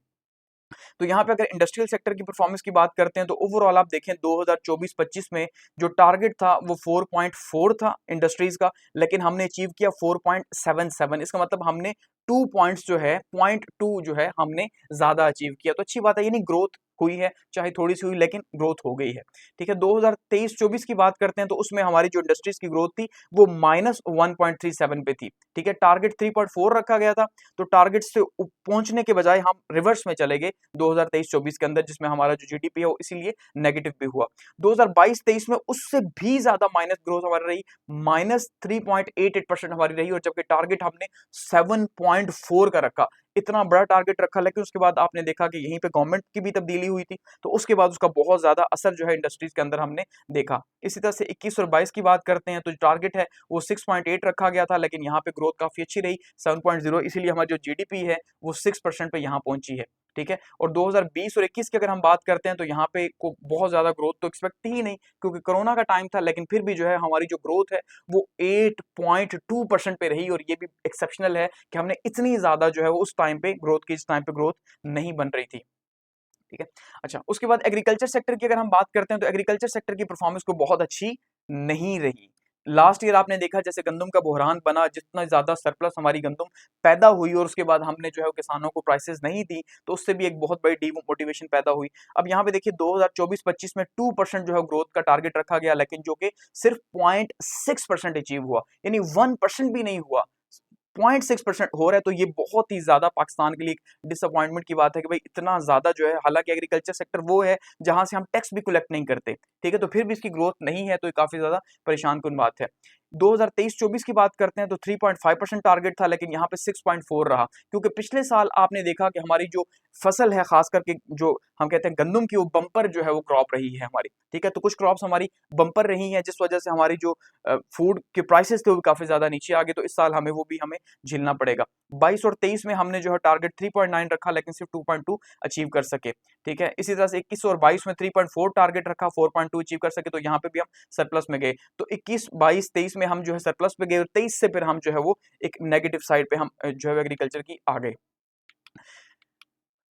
तो यहाँ पे अगर इंडस्ट्रियल सेक्टर की परफॉर्मेंस की बात करते हैं तो ओवरऑल आप देखें 2024-25 में जो टारगेट था वो 4.4 था इंडस्ट्रीज का, लेकिन हमने अचीव किया 4.77। इसका मतलब हमने 2 पॉइंट्स जो है 0.2 जो है हमने ज्यादा अचीव किया। तो अच्छी बात है, यानी ग्रोथ हुई है, चाहे थोड़ी सी हुई लेकिन ग्रोथ हो गई है। ठीक है, 2023-24 की बात करते हैं तो उसमें हमारी जो इंडस्ट्रीज की ग्रोथ थी वो -1.37 पे थी। ठीक है, टारगेट 3.4 रखा गया था, तो टारगेट से पहुंचने के बजाय हम रिवर्स में चले गए 2023-24 के अंदर, जिसमें हमारा जो जीडीपी है वो इसीलिए नेगेटिव भी हुआ। 2022-23 में उससे भी ज्यादा माइनस ग्रोथ हमारी रही, -3.88% हमारी रही, और जबकि टारगेट हमने 7.4 का रखा। इतना बड़ा टारगेट रखा, लेकिन उसके बाद आपने देखा कि यहीं पे गवर्नमेंट की भी तब्दीली हुई थी, तो उसके बाद उसका बहुत ज्यादा असर जो है इंडस्ट्रीज के अंदर हमने देखा। इसी तरह से 21 और 22 की बात करते हैं तो जो टारगेट है वो 6.8 रखा गया था, लेकिन यहाँ पे ग्रोथ काफी अच्छी रही 7.0, इसीलिए हमारी जो जीडीपी है वो 6% पे यहाँ पहुंची है। ठीक है, और 2020 और 21 की अगर हम बात करते हैं तो यहाँ पे को बहुत ज्यादा ग्रोथ तो एक्सपेक्ट ही नहीं, क्योंकि कोरोना का टाइम था, लेकिन फिर भी जो है हमारी जो ग्रोथ है वो 8.2% पे रही, और ये भी एक्सेप्शनल है कि हमने इतनी ज्यादा जो है वो उस टाइम पे ग्रोथ की, इस टाइम पे ग्रोथ नहीं बन रही थी। ठीक है, अच्छा उसके बाद एग्रीकल्चर सेक्टर की अगर हम बात करते हैं तो एग्रीकल्चर सेक्टर की परफॉर्मेंस को बहुत अच्छी नहीं रही। लास्ट ईयर आपने देखा जैसे गंदम का बहरान बना, जितना ज्यादा सरप्लस हमारी गंदम पैदा हुई और उसके बाद हमने जो है किसानों को प्राइसेस नहीं दी, तो उससे भी एक बहुत बड़ी डीमोटिवेशन पैदा हुई। अब यहाँ पे देखिए 2024-25 में 2% जो है ग्रोथ का टारगेट रखा गया, लेकिन जो कि सिर्फ 0.6% अचीव हुआ, यानी 1% भी नहीं हुआ, 0.6% हो रहा है। तो ये बहुत ही ज्यादा पाकिस्तान के लिए डिसअपॉइंटमेंट की बात है कि भाई इतना ज्यादा जो है, हालांकि एग्रीकल्चर सेक्टर वो है जहां से हम टैक्स भी कलेक्ट नहीं करते, ठीक है, तो फिर भी इसकी ग्रोथ नहीं है, तो ये काफी ज्यादा परेशान कुन बात है। 2023-24 की बात करते हैं तो 3.5% टारगेट था, लेकिन यहाँ पे 6.4 रहा, क्योंकि पिछले साल आपने देखा कि हमारी जो फसल है, खास करके जो हम कहते हैं गंदम की, वो बम्पर जो है वो क्रॉप रही है हमारी। ठीक है, तो कुछ क्रॉप्स हमारी बम्पर रही हैं, जिस वजह से हमारी जो फूड के प्राइसेस थे वो काफी ज्यादा नीचे आ गए, तो इस साल हमें वो भी हमें झेलना पड़ेगा। 22 और 23 में हमने जो है टारगेट 3.9 रखा, लेकिन सिर्फ 2.2 अचीव कर सके। ठीक है, इसी तरह से 21 और 22 में 3.4 टारगेट रखा, 4.2 अचीव कर सके, तो यहाँ पे भी हम सरप्लस में गए। तो 21, 22, 23 में हम जो है सरप्लस पे गए, और 23 से फिर हम जो है वो एक नेगेटिव साइड पे हम जो है एग्रीकल्चर की आ गए।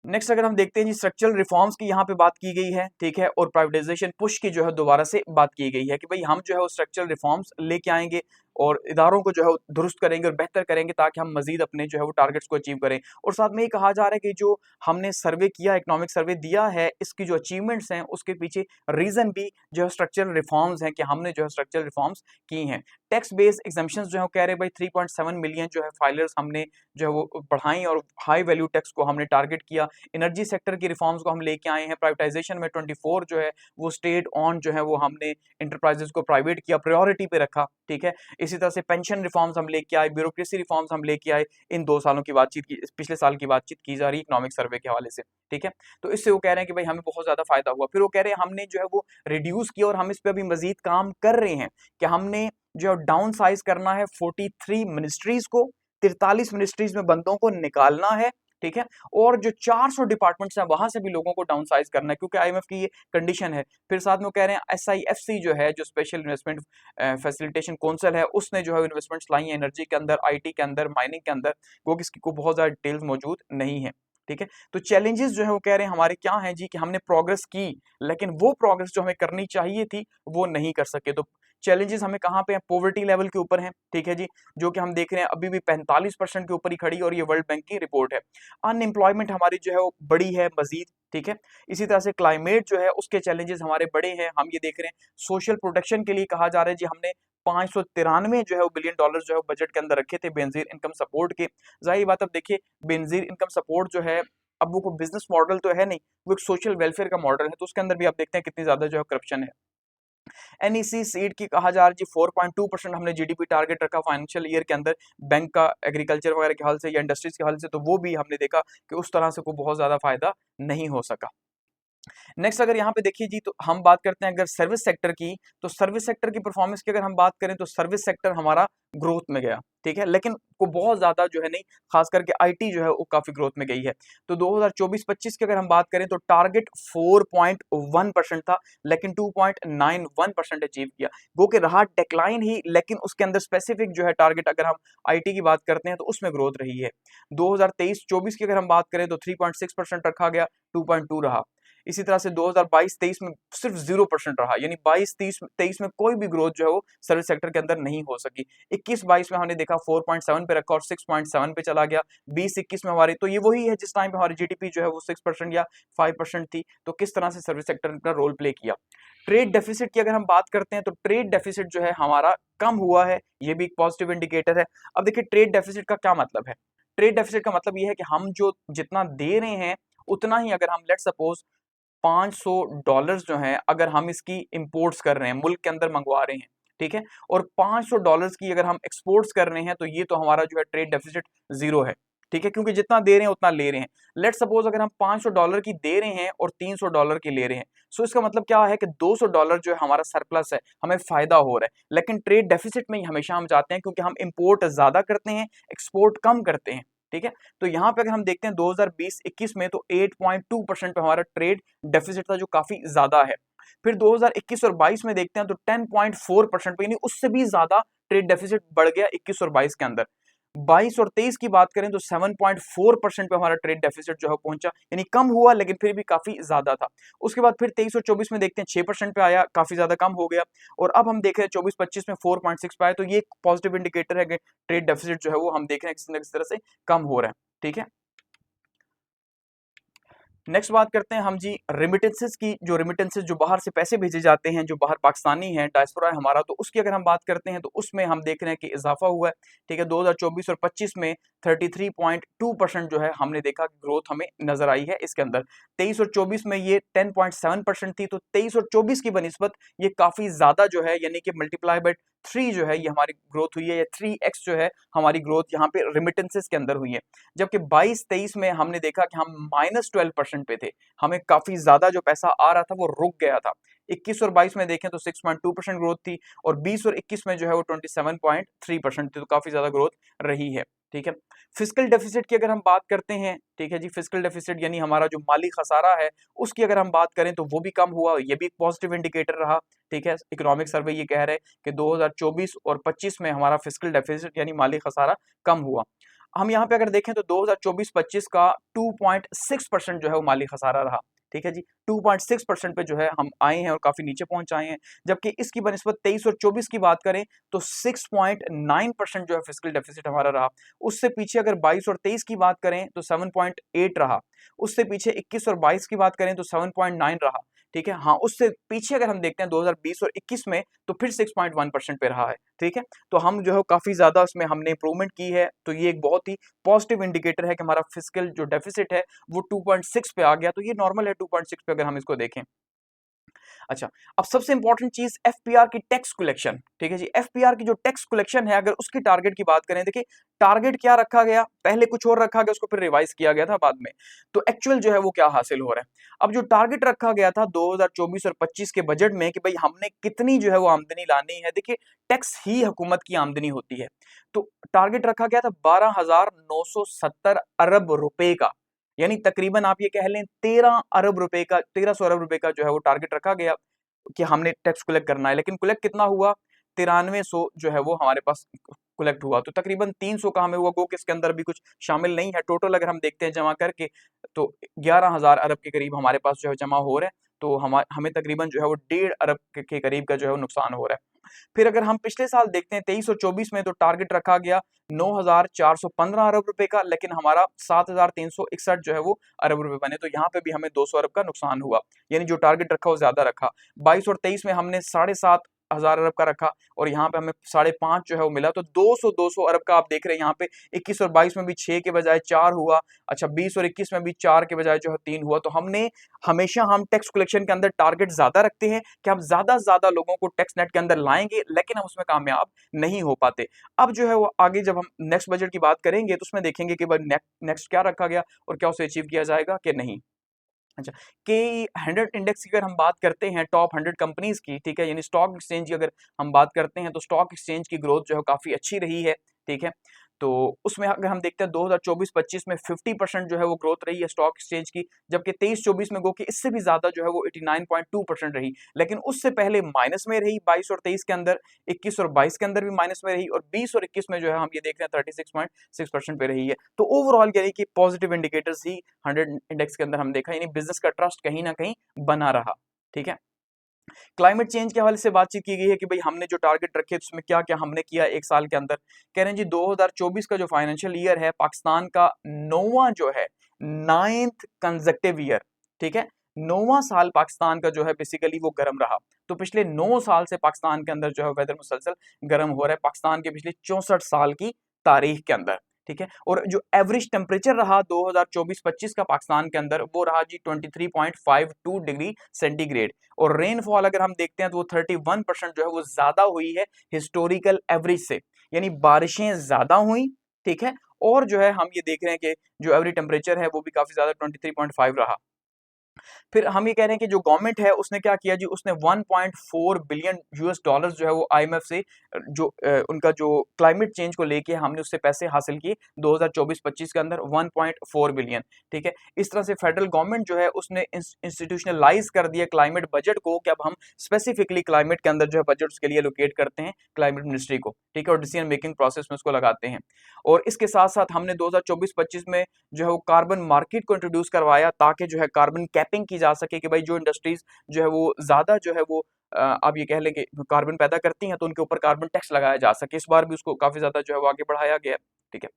नेक्स्ट अगर हम देखते हैं जी, स्ट्रक्चरल रिफॉर्म्स की यहाँ पे बात की गई है, ठीक है, और प्राइवेटाइजेशन पुश की जो है दोबारा से बात की गई है कि भाई हम जो है वो स्ट्रक्चरल रिफॉर्म्स लेके आएंगे और इदारों को जो है वो दुरुस्त करेंगे और बेहतर करेंगे, ताकि हम मजीद अपने जो है वो टारगेट्स को अचीव करें। और साथ में ये कहा जा रहा है कि जो हमने सर्वे किया, इकोनॉमिक सर्वे दिया है, इसकी जो अचीवमेंट्स हैं उसके पीछे रीजन भी जो है स्ट्रक्चरल रिफॉर्म्स हैं, कि हमने जो है स्ट्रक्चरल रिफॉर्म्स की हैं। टैक्स बेस्ड एग्जाम्पशंस जो है कह रहे हैं भाई 3.7 मिलियन जो है फाइलर्स हमने जो है वो बढ़ाई, और हाई वैल्यू टैक्स को हमने टारगेट किया। एनर्जी सेक्टर की रिफॉर्म्स को हम लेके आए हैं। प्राइवेटाइजेशन में 24 जो है वो स्टेट ऑन जो है वो हमने इंटरप्राइजेस को प्राइवेट किया, प्रायोरिटी पे रखा। ठीक है, इसी तरह से पेंशन रिफॉर्म्स हम लेके आए, ब्यूरोक्रेसी रिफॉर्म्स हम लेके आए। इन 2 सालों की बातचीत की, पिछले साल की बातचीत की जा रही है इकोनॉमिक सर्वे के हवाले से। ठीक है, तो इससे वो कह रहे हैं कि भाई हमें बहुत ज्यादा फायदा हुआ। फिर वो कह रहे हैं हमने जो है वो रिड्यूस किया, और हम इस पे अभी मजीद काम कर रहे हैं कि हमने जो डाउन साइज करना है 43 मिनिस्ट्रीज को, 43 मिनिस्ट्रीज में बंदों को निकालना है। ठीक है, और जो 400 डिपार्टमेंट्स हैं वहां से भी लोगों को डाउन साइज करना है, क्योंकि आईएमएफ की ये कंडीशन है। फिर साथ में वो कह रहे हैं एसआईएफसी जो है, जो स्पेशल इन्वेस्टमेंट फैसिलिटेशन काउंसिल है, उसने जो है इन्वेस्टमेंट्स लाई है एनर्जी के अंदर, आईटी के अंदर, माइनिंग के अंदर, वो किसकी को बहुत ज्यादा डिटेल्स मौजूद नहीं है। ठीक है, तो चैलेंजेस जो है वो कह रहे हैं हमारे क्या हैं जी, कि हमने प्रोग्रेस की, लेकिन वो प्रोग्रेस जो हमें करनी चाहिए थी वो नहीं कर सके। तो चैलेंजेस हमें कहाँ पे हैं, पॉवर्टी लेवल के ऊपर हैं। ठीक है जी, जो कि हम देख रहे हैं अभी भी 45% के ऊपर ही खड़ी है, और ये वर्ल्ड बैंक की रिपोर्ट है। अनएम्प्लॉयमेंट हमारी जो है वो बड़ी है मजीद। ठीक है, इसी तरह से क्लाइमेट जो है उसके चैलेंजेस हमारे बड़े हैं, हम ये देख रहे हैं। सोशल प्रोटेक्शन के लिए कहा जा रहा है जी, हमने 593 जो है वो बिलियन डॉलर जो है बजट के अंदर रखे थे बेनजीर इनकम सपोर्ट के। जाहिर बात, अब देखिए बेनजीर इनकम सपोर्ट जो है, अब वो बिजनेस मॉडल तो है नहीं, वो एक सोशल वेलफेयर का मॉडल है, तो उसके अंदर भी आप देखते हैं कितनी ज्यादा जो है करप्शन है। एनईसी सीड की कहा जा रहा है जी 4.2% हमने जीडीपी टारगेट रखा फाइनेंशियल ईयर के अंदर, बैंक का एग्रीकल्चर वगैरह के हाल से या इंडस्ट्रीज के हाल से, तो वो भी हमने देखा कि उस तरह से कोई बहुत ज्यादा फायदा नहीं हो सका। नेक्स्ट अगर यहाँ पे देखिए जी, तो हम बात करते हैं अगर सर्विस सेक्टर की, तो सर्विस सेक्टर की परफॉर्मेंस की अगर हम बात करें तो सर्विस सेक्टर हमारा ग्रोथ में गया। ठीक है, लेकिन को बहुत ज्यादा जो है नहीं, खास करके आईटी जो है वो काफी ग्रोथ में गई है। तो 2024-25 की अगर हम बात करें तो टारगेट 4.1% था, लेकिन 2.91% अचीव किया, वो कि रहा डिक्लाइन ही, लेकिन उसके अंदर स्पेसिफिक जो है टारगेट अगर हम आईटी की बात करते हैं तो उसमें ग्रोथ रही है। 2023-24 की अगर हम बात करें तो 3.6% रखा गया, 2.2 रहा। इसी तरह से 2022-23 में सिर्फ 0% रहा, यानी 22-23 में कोई भी ग्रोथ जो है वो सर्विस सेक्टर के अंदर नहीं हो सकी। 21-22 में हमने देखा 4.7 पे रखा और 6.7 पे चला गया। 20-21 में हमारी, तो ये वही है जिस टाइम पे हमारी जीडीपी जो है वो 6% या 5% थी। तो किस तरह से सर्विस सेक्टर ने रोल प्ले किया। ट्रेड डेफिसिट की अगर हम बात करते हैं तो ट्रेड डेफिसिट जो है हमारा कम हुआ है, ये भी एक पॉजिटिव इंडिकेटर है। अब देखिए ट्रेड डेफिसिट का क्या मतलब है। ट्रेड डेफिसिट का मतलब ये है कि हम जो जितना दे रहे हैं उतना ही, अगर हम लेट सपोज $500 जो है, अगर हम इसकी इंपोर्ट्स कर रहे हैं, मुल्क के अंदर मंगवा रहे हैं, ठीक है, और $500 की अगर हम एक्सपोर्ट्स कर रहे हैं, तो ये तो हमारा जो है ट्रेड डेफिसिट 0 है। ठीक है, क्योंकि जितना दे रहे हैं उतना ले रहे हैं। लेट सपोज अगर हम $500 की दे रहे हैं और $300 की ले रहे हैं, सो इसका मतलब क्या है कि $200 जो है हमारा सरप्लस है, हमें फायदा हो रहा है। लेकिन ट्रेड डेफिसिट में हमेशा हम जाते हैं, क्योंकि हम इंपोर्ट ज्यादा करते हैं, एक्सपोर्ट कम करते हैं। ठीक है, तो यहाँ पे अगर हम देखते हैं 2020-21 में, तो 8.2% पे हमारा ट्रेड डेफिसिट था, जो काफी ज्यादा है। फिर 2021 और 22 में देखते हैं तो 10.4% पे, यानी उससे भी ज्यादा ट्रेड डेफिसिट बढ़ गया 21 और 22 के अंदर। 22 और 23 की बात करें तो 7.4% पे हमारा ट्रेड डेफिसिट जो है पहुंचा, यानी कम हुआ लेकिन फिर भी काफी ज्यादा था। उसके बाद फिर 23 और 24 में देखते हैं 6% पे आया, काफी ज्यादा कम हो गया। और अब हम देख रहे हैं 24-25 में 4.6 पे आया, तो ये एक पॉजिटिव इंडिकेटर है कि ट्रेड डेफिसिट जो है वो हम देख रहे हैं किसी न किसी तरह से कम हो रहा है। ठीक है, नेक्स्ट बात करते हैं हम जी रेमिटेंसेस की। जो रेमिटेंसेस जो बाहर से पैसे भेजे जाते हैं, जो बाहर पाकिस्तानी है, डायस्पोरा है हमारा, तो उसकी अगर हम बात करते हैं तो उसमें हम देख रहे हैं कि इजाफा हुआ है। ठीक है, 2024 और 25 में 33.2% जो है हमने देखा ग्रोथ हमें नजर आई है इसके अंदर। 23 और 24 में ये 10.7% थी, तो 23 और 24 की बनिस्बत ये काफी ज्यादा जो है, यानी कि मल्टीप्लाई बाय 3 जो है ये हमारी ग्रोथ हुई है, या 3x जो है हमारी ग्रोथ यहाँ पे रेमिटेंसेस के अंदर हुई है। जबकि 22-23 में हमने देखा कि हम -12% पे थे, हमें काफी ज्यादा जो पैसा आ रहा था वो रुक गया था। 21 और 22 में देखें तो 6.2% ग्रोथ थी, और 20 और 21 में जो है वो 27.3% थी, तो काफी ज्यादा ग्रोथ रही है। ठीक है, फिस्कल डेफिसिट की अगर हम बात करते हैं, ठीक है जी, फिस्कल डेफिसिट यानी हमारा जो माली खसारा है, उसकी अगर हम बात करें तो वो भी कम हुआ, ये भी एक पॉजिटिव इंडिकेटर रहा। ठीक है, इकोनॉमिक सर्वे ये कह रहे हैं कि 2024 और 25 में हमारा फिस्कल डेफिसिट यानी माली खसारा कम हुआ। हम यहाँ पे अगर देखें तो 2024-25 का 2.6% जो है वो माली खसारा रहा। ठीक है जी, 2.6% पे जो है हम आए हैं और काफी नीचे पहुंच आए हैं। जबकि इसकी बनिस्बत 23 और 24 की बात करें तो 6.9% जो है फिस्कल डेफिसिट हमारा रहा। उससे पीछे अगर 22 और 23 की बात करें तो 7.8 रहा। उससे पीछे 21 और 22 की बात करें तो 7.9 रहा। ठीक है, हाँ, उससे पीछे अगर हम देखते हैं 2020 और 21 में, तो फिर 6.1% पे रहा है। ठीक है, तो हम जो है काफी ज्यादा उसमें हमने इंप्रूवमेंट की है, तो ये एक बहुत ही पॉजिटिव इंडिकेटर है कि हमारा फिस्कल जो डेफिसिट है वो 2.6 पे आ गया, तो ये नॉर्मल है 2.6 पे अगर हम इसको देखें। अच्छा, अब सबसे इंपॉर्टेंट चीज एफपीआर की टैक्स कलेक्शन। ठीक है जी, एफपीआर की जो टैक्स कलेक्शन है, अगर उसकी टारगेट की बात करें, देखिए टारगेट क्या रखा गया, पहले कुछ और रखा गया, उसको फिर रिवाइज किया गया था बाद में, तो एक्चुअल जो है वो क्या हासिल हो रहा है। अब जो टारगेट रखा गया था 2024 और 25 के बजट में कि भाई हमने कितनी जो है वो आमदनी लानी है, देखिए टैक्स ही हुकूमत की आमदनी होती है, तो टारगेट रखा गया था 12,970 अरब रुपए का, यानी तकरीबन आप ये कह लें 13 अरब रुपए का, 1300 अरब रुपए का जो है वो टारगेट रखा गया कि हमने टैक्स कलेक्ट करना है। लेकिन कलेक्ट कितना हुआ, 9300 जो है वो हमारे पास कलेक्ट हुआ, तो तकरीबन 300 का हमें हुआ, गो कि इसके अंदर भी कुछ शामिल नहीं है। टोटल अगर हम देखते हैं जमा करके तो 11,000 अरब के करीब हमारे पास जो है जमा हो रहा है, तो हमें तकरीबन जो है वो 1.5 अरब के करीब का जो है वो नुकसान हो रहा है। फिर अगर हम पिछले साल देखते हैं 23 और 24 में, तो टारगेट रखा गया 9,415 अरब रुपए का, लेकिन हमारा 7,361 जो है वो अरब रुपए बने, तो यहाँ पे भी हमें 200 अरब का नुकसान हुआ, यानी जो टारगेट रखा वो ज्यादा रखा। 22 और 23 में हमने 7,500 अरब का रखा, और यहाँ पे हमें 5.5 जो है वो मिला, तो 200 अरब का आप देख रहे हैं यहाँ पे। 21 और 22 में भी 6 के बजाय 4 हुआ। अच्छा, 20 और 21 में भी 4 के बजाय जो है 3 हुआ। तो हमने हमेशा हम टैक्स कलेक्शन के अंदर टारगेट ज्यादा रखते हैं कि हम ज्यादा से ज्यादा लोगों को टैक्स नेट के अंदर लाएंगे, लेकिन हम उसमें कामयाब नहीं हो पाते। अब जो है वो आगे जब हम नेक्स्ट बजट की बात करेंगे तो उसमें देखेंगे कि नेक्स्ट क्या रखा गया और क्या उसे अचीव किया जाएगा कि नहीं। अच्छा, के 100 इंडेक्स की अगर हम बात करते हैं टॉप 100 कंपनीज की, ठीक है, यानी स्टॉक एक्सचेंज की अगर हम बात करते हैं, तो स्टॉक एक्सचेंज की ग्रोथ जो है काफी अच्छी रही है। ठीक है, तो उसमें अगर हम देखते हैं 2024-25 में 50% जो है वो ग्रोथ रही है स्टॉक एक्सचेंज की, जबकि 23-24 में गो कि इससे भी ज्यादा जो है वो 89.2% रही। लेकिन उससे पहले माइनस में रही 22 और 23 के अंदर, 21 और 22 के अंदर भी माइनस में रही, और 20 और 21 में जो है हम ये देख रहे हैं 36.6% पे रही है। तो ओवरऑल यानी कि पॉजिटिव इंडिकेटर्स ही 100 इंडेक्स के अंदर हम देखा, यानी बिजनेस का ट्रस्ट कहीं ना कहीं बना रहा। ठीक है, क्लाइमेट चेंज के हवाले से बातचीत की गई है कि भाई हमने जो टारगेट रखे उसमें क्या क्या हमने किया एक साल के अंदर। कह रहे हैं जी 2024 का जो फाइनेंशियल ईयर है पाकिस्तान का 9वां जो है, 9th कंसेक्टिव ईयर। ठीक है, 9वां साल पाकिस्तान का जो है बेसिकली वो गर्म रहा। तो पिछले 9 साल से पाकिस्तान के अंदर जो है वेदर मुसलसल गर्म हो रहा है, पाकिस्तान के पिछले 64 साल की तारीख के अंदर। ठीक है, और जो एवरेज टेम्परेचर रहा 2024-25 का पाकिस्तान के अंदर, वो रहा जी 23.52 डिग्री सेंटीग्रेड। और रेनफॉल अगर हम देखते हैं तो वो 31% जो है वो ज्यादा हुई है हिस्टोरिकल एवरेज से, यानी बारिशें ज्यादा हुई। ठीक है, और जो है हम ये देख रहे हैं कि जो एवरेज टेम्परेचर है वो भी काफी ज्यादा 23.5 रहा। फिर हम ये कह रहे हैं कि जो गवर्नमेंट है उसने क्या किया जी, उसने 1.4 बिलियन यूएस डॉलर्स जो है वो आईएमएफ से जो उनका जो क्लाइमेट चेंज को लेके हमने उससे पैसे हासिल किए 2024-25 के अंदर 1.4 बिलियन। ठीक है, इस तरह से फेडरल गवर्नमेंट जो है उसने इंस्टीट्यूशनलाइज कर दिया क्लाइमेट बजट को कि अब हम स्पेसिफिकली क्लाइमेट के अंदर जो है बजट उसके लिए एलोकेट करते हैं क्लाइमेट मिनिस्ट्री को। ठीक है, और डिसीजन मेकिंग प्रोसेस में उसको लगाते हैं। और इसके साथ साथ हमने 2024-25 में जो है वो कार्बन मार्केट को इंट्रोड्यूस करवाया ताकि जो है कार्बन कैपिंग की जा सके कि भाई जो इंडस्ट्रीज जो है वो ज्यादा जो है वो आप ये कह लें कि कार्बन पैदा करती हैं तो उनके ऊपर कार्बन टैक्स लगाया जा सके। इस बार भी उसको काफी ज्यादा जो है वो आगे बढ़ाया गया। ठीक है,